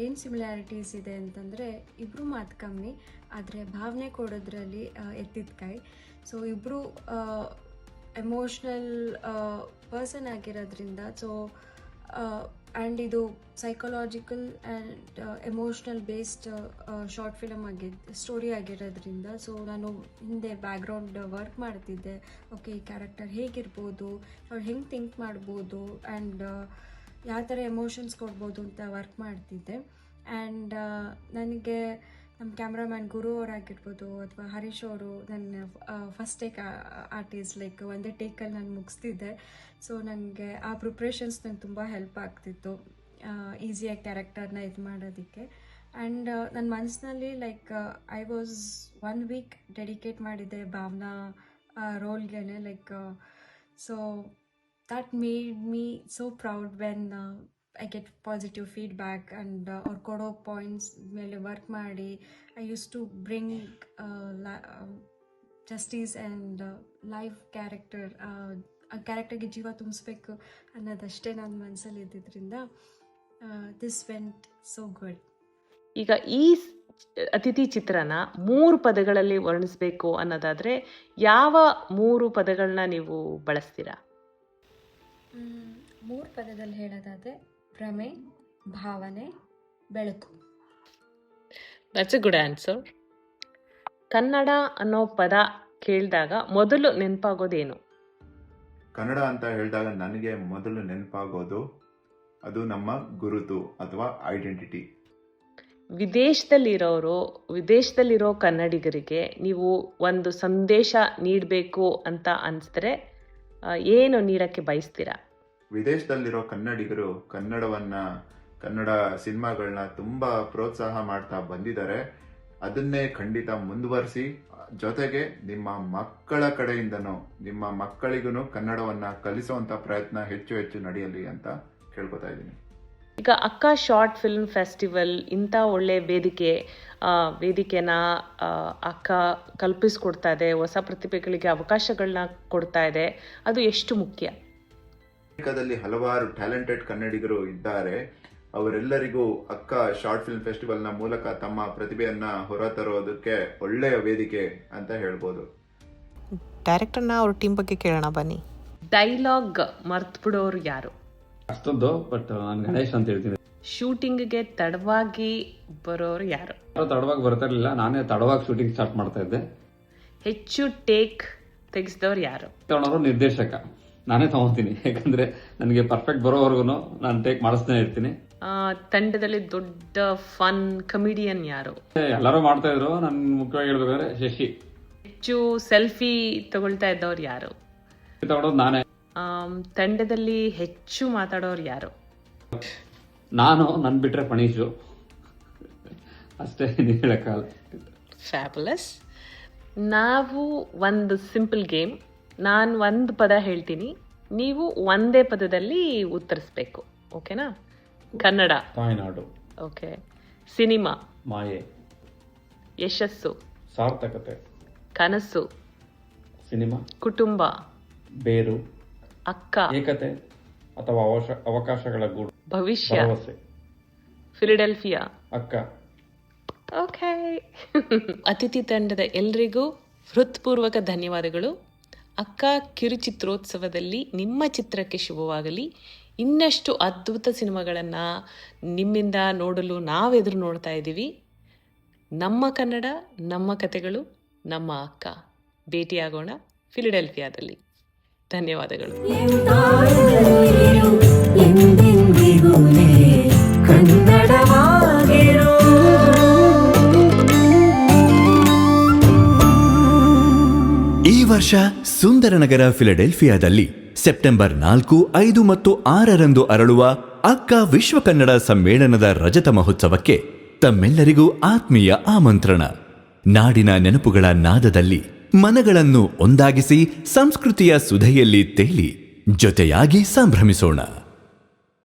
ಏನು ಸಿಮಿಲ್ಯಾರಿಟೀಸ್ ಇದೆ ಅಂತಂದರೆ, ಇಬ್ಬರು ಮಾತು ಕಮ್ಮಿ, ಆದರೆ ಭಾವನೆ ಕೊಡೋದ್ರಲ್ಲಿ ಎತ್ತಿದ ಕೈ. ಸೊ ಇಬ್ಬರು ಎಮೋಷ್ನಲ್ ಪರ್ಸನ್ ಆಗಿರೋದ್ರಿಂದ, ಸೊ ಆ್ಯಂಡ್ ಇದು psychological and emotional based short film story ಆಗಿರೋದ್ರಿಂದ, ಸೊ ನಾನು ಹಿಂದೆ ಬ್ಯಾಕ್ಗ್ರೌಂಡ್ ವರ್ಕ್ ಮಾಡ್ತಿದ್ದೆ. ಓಕೆ, ಈ ಕ್ಯಾರೆಕ್ಟರ್ ಹೇಗಿರ್ಬೋದು, ಅವ್ರು ಹೆಂಗೆ ಥಿಂಕ್ ಮಾಡ್ಬೋದು, ಆ್ಯಂಡ್ ಯಾವ ಥರ ಎಮೋಷನ್ಸ್ ಕೊಡ್ಬೋದು ಅಂತ ವರ್ಕ್ ಮಾಡ್ತಿದ್ದೆ. ಆ್ಯಂಡ್ ನನಗೆ ನಮ್ಮ ಕ್ಯಾಮ್ರಾಮ್ಯಾನ್ ಗುರು ಅವರಾಗಿರ್ಬೋದು ಅಥವಾ ಹರೀಶ್ ಅವರು ನನ್ನ ಫಸ್ಟ್ ಟೇಕ್ ಆರ್ಟಿಸ್ಟ್, ಲೈಕ್ ಒಂದೇ ಟೇಕಲ್ಲಿ ನಾನು ಮುಗಿಸ್ತಿದ್ದೆ. ಸೊ ನನಗೆ ಆ ಪ್ರಿಪ್ರೇಷನ್ಸ್ ನಂಗೆ ತುಂಬ ಹೆಲ್ಪ್ ಆಗ್ತಿತ್ತು ಈಸಿಯಾಗಿ ಕ್ಯಾರೆಕ್ಟರ್ನ ಇದು ಮಾಡೋದಕ್ಕೆ. ಆ್ಯಂಡ್ ನನ್ನ ಮನಸ್ಸಿನಲ್ಲಿ like I was 1 week dedicate ಮಾಡಿದ್ದೆ ಭಾವನಾ ರೋಲ್ಗೆ. Like so that made me so proud when I get positive feedback, and or kodo points mele work ಮಾಡಿ I used to bring justice and live character, ಆ ಕ್ಯಾರೆಕ್ಟರ್ಗೆ ಜೀವ ತುಂಬಿಸ್ಬೇಕು ಅನ್ನೋದಷ್ಟೇ ನನ್ನ ಮನಸ್ಸಲ್ಲಿ ಇದ್ದಿದ್ದರಿಂದ this went so good. ಈಗ ಈ ಅತಿಥಿ ಚಿತ್ರನ 3 ಪದಗಳಲ್ಲಿ ವರ್ಣಿಸಬೇಕು ಅನ್ನೋದಾದರೆ ಯಾವ 3 ಪದಗಳನ್ನ ನೀವು ಬಳಸ್ತೀರಾ? 3 ಪದದಲ್ಲಿ ಹೇಳೋದಾದರೆ ಭ್ರಮೆ, ಭಾವನೆ, ಬೆಳಕು. That's A good answer. Kannada ಅನ್ನೋ ಪದ ಕೇಳಿದಾಗ ಮೊದಲು ನೆನಪಾಗೋದೇನು? ಕನ್ನಡ ಅಂತ ಹೇಳಿದಾಗ ನನಗೆ ಮೊದಲು ನೆನಪಾಗೋದು ಅದು ನಮ್ಮ ಗುರುತು ಅಥವಾ ಐಡೆಂಟಿಟಿ. ವಿದೇಶದಲ್ಲಿರೋ ಕನ್ನಡಿಗರಿಗೆ ನೀವು ಒಂದು ಸಂದೇಶ ನೀಡಬೇಕು ಅಂತ ಅನಿಸಿದ್ರೆ ಏನು ನೀಡಕ್ಕೆ ಬಯಸ್ತೀರಾ? ವಿದೇಶದಲ್ಲಿರೋ ಕನ್ನಡಿಗರು ಕನ್ನಡ ಸಿನಿಮಾಗಳನ್ನ ತುಂಬ ಪ್ರೋತ್ಸಾಹ ಮಾಡ್ತಾ ಬಂದಿದ್ದಾರೆ. ಅದನ್ನೇ ಖಂಡಿತ ಮುಂದುವರಿಸಿ, ಜೊತೆಗೆ ನಿಮ್ಮ ಮಕ್ಕಳ ಕಡೆಯಿಂದನೂ ನಿಮ್ಮ ಮಕ್ಕಳಿಗೂ ಕನ್ನಡವನ್ನು ಕಲಿಸುವಂಥ ಪ್ರಯತ್ನ ಹೆಚ್ಚು ಹೆಚ್ಚು ನಡೆಯಲಿ ಅಂತ ಕೇಳ್ಕೊತಾ ಇದ್ದೀನಿ. ಈಗ ಅಕ್ಕ ಶಾರ್ಟ್ ಫಿಲ್ಮ್ ಫೆಸ್ಟಿವಲ್ ಇಂಥ ಒಳ್ಳೆ ವೇದಿಕೆನ ಅಕ್ಕ ಕಲ್ಪಿಸ್ಕೊಡ್ತಾ ಇದೆ, ಹೊಸ ಪ್ರತಿಭೆಗಳಿಗೆ ಅವಕಾಶಗಳನ್ನ ಕೊಡ್ತಾ ಇದೆ. ಅದು ಎಷ್ಟು ಮುಖ್ಯ? ಅಮೆರಿಕದಲ್ಲಿ ಹಲವಾರು ಟ್ಯಾಲೆಂಟೆಡ್ ಕನ್ನಡಿಗರು ಇದ್ದಾರೆ. ಅವರೆಲ್ಲರಿಗೂ ಅಕ್ಕ ಶಾರ್ಟ್ ಫಿಲ್ಮ್ ಫೆಸ್ಟಿವಲ್ನ ಮೂಲಕ ತಮ್ಮ ಪ್ರತಿಭೆಯನ್ನ ಹೊರತರೋದಕ್ಕೆ ಒಳ್ಳೆಯ ವೇದಿಕೆ ಅಂತ ಹೇಳ್ಬೋದು. ಡೈರೆಕ್ಟರ್ನ ಅವ್ರ ಟೀಮ್ ಬಗ್ಗೆ ಕೇಳೋಣ ಬನ್ನಿ. ಡೈಲಾಗ್ ಮರ್ತು ಬಿಡೋರು ಯಾರು? ಅಷ್ಟೊಂದು, ಬಟ್ ನಾನು ಗಣೇಶ್ ಅಂತ ಹೇಳ್ತೀನಿ. ಶೂಟಿಂಗ್ಗೆ ತಡವಾಗಿ ಬರೋರು ಯಾರು? ಯಾರು ತಡವಾಗಿ ಬರ್ತಾ ಇರಲಿಲ್ಲ, ನಾನೇ ತಡವಾಗಿ ಶೂಟಿಂಗ್ ಸ್ಟಾರ್ಟ್ ಮಾಡ್ತಾ ಇದ್ದೆ. ಹೆಚ್ಚು ಟೇಕ್ ತೆಗೆಸಿದವ್ರು ಯಾರು? ತಗೊಂಡವರು ನಿರ್ದೇಶಕ, ನಾನೇ ತಗೊಂತೀನಿ. ಯಾಕಂದ್ರೆ ನನಗೆ ಪರ್ಫೆಕ್ಟ್ ಬರೋವರೆಗೂ ನಾನು ಟೇಕ್ ಮಾಡಿಸ್ತಾನೆ ಇರ್ತೀನಿ. ತಂಡದಲ್ಲಿ ದೊಡ್ಡ ಫನ್ ಕಮಿಡಿಯನ್ ಯಾರು? ಎಲ್ಲರೂ ಮಾಡ್ತಾ ಇದ್ರು, ನಾನು ಮುಖ್ಯವಾಗಿ ಹೇಳ್ಬೇಕಾದ್ರೆ ಶಶಿ. ಹೆಚ್ಚು ಸೆಲ್ಫಿ ತಗೊಳ್ತಾ ಇದ್ದವ್ರು ಯಾರು? ತಗೊಳೋದು ನಾನೇ. ತಂಡದಲ್ಲಿ ಹೆಚ್ಚು ಮಾತಾಡೋರು ಯಾರು? ನಾನು, ನನ್ ಬಿಟ್ರೆ ಪಣೀಶು ಅಷ್ಟೇ, ಹೇಳಕ್ಕಾಗಲ್ಲ. ಫ್ಯಾಬುಲಸ್. ನಾವು ಒಂದು ಸಿಂಪಲ್ ಗೇಮ್. ನಾನು ಒಂದು ಪದ ಹೇಳ್ತೀನಿ, ನೀವು ಒಂದೇ ಪದದಲ್ಲಿ ಉತ್ತರಿಸ್ಬೇಕು. ಓಕೆನಾ? ಕನ್ನಡ. ತಾಯ್ನಾಡು. ಓಕೆ. ಸಿನಿಮಾ. ಮಾಯೆ. ಯಶಸ್ಸು. ಸಾರ್ಥಕತೆ. ಕನಸು. ಸಿನಿಮಾ. ಕುಟುಂಬ. ಬೇರು. ಅಕ್ಕ. ಏಕತೆ ಅಥವಾ ಅವಕಾಶಗಳ ಗೂಡು. ಭವಿಷ್ಯ. ಭರವಸೆ. ಫಿಲಡೆಲ್ಫಿಯಾ. ಅಕ್ಕ. ಓಕೆ. ಅತಿಥಿ ತಂಡದ ಎಲ್ರಿಗೂ ಹೃತ್ಪೂರ್ವಕ ಧನ್ಯವಾದಗಳು. ಅಕ್ಕ ಕಿರುಚಿತ್ರೋತ್ಸವದಲ್ಲಿ ನಿಮ್ಮ ಚಿತ್ರಕ್ಕೆ ಶುಭವಾಗಲಿ. ಇನ್ನಷ್ಟು ಅದ್ಭುತ ಸಿನಿಮಾಗಳನ್ನು ನಿಮ್ಮಿಂದ ನೋಡಲು ನಾವೆದುರು ನೋಡ್ತಾ ಇದ್ದೀವಿ. ನಮ್ಮ ಕನ್ನಡ, ನಮ್ಮ ಕತೆಗಳು, ನಮ್ಮ ಅಕ್ಕ. ಭೇಟಿಯಾಗೋಣ ಫಿಲಡೆಲ್ಫಿಯಾದಲ್ಲಿ. ಧನ್ಯವಾದಗಳು. ಈ ವರ್ಷ ಸುಂದರನಗರ ಫಿಲಡೆಲ್ಫಿಯಾದಲ್ಲಿ ಸೆಪ್ಟೆಂಬರ್ 4, 5 ಮತ್ತು 6ರಂದು ಅರಳುವ ಅಕ್ಕ ವಿಶ್ವ ಕನ್ನಡ ಸಮ್ಮೇಳನದ ರಜತ ಮಹೋತ್ಸವಕ್ಕೆ ತಮ್ಮೆಲ್ಲರಿಗೂ ಆತ್ಮೀಯ ಆಮಂತ್ರಣ. ನಾಡಿನ ನೆನಪುಗಳ ನಾದದಲ್ಲಿ ಮನಗಳನ್ನು ಒಂದಾಗಿಸಿ ಸಂಸ್ಕೃತಿಯ ಸುಧೆಯಲ್ಲಿ ತೇಲಿ ಜೊತೆಯಾಗಿ ಸಂಭ್ರಮಿಸೋಣ.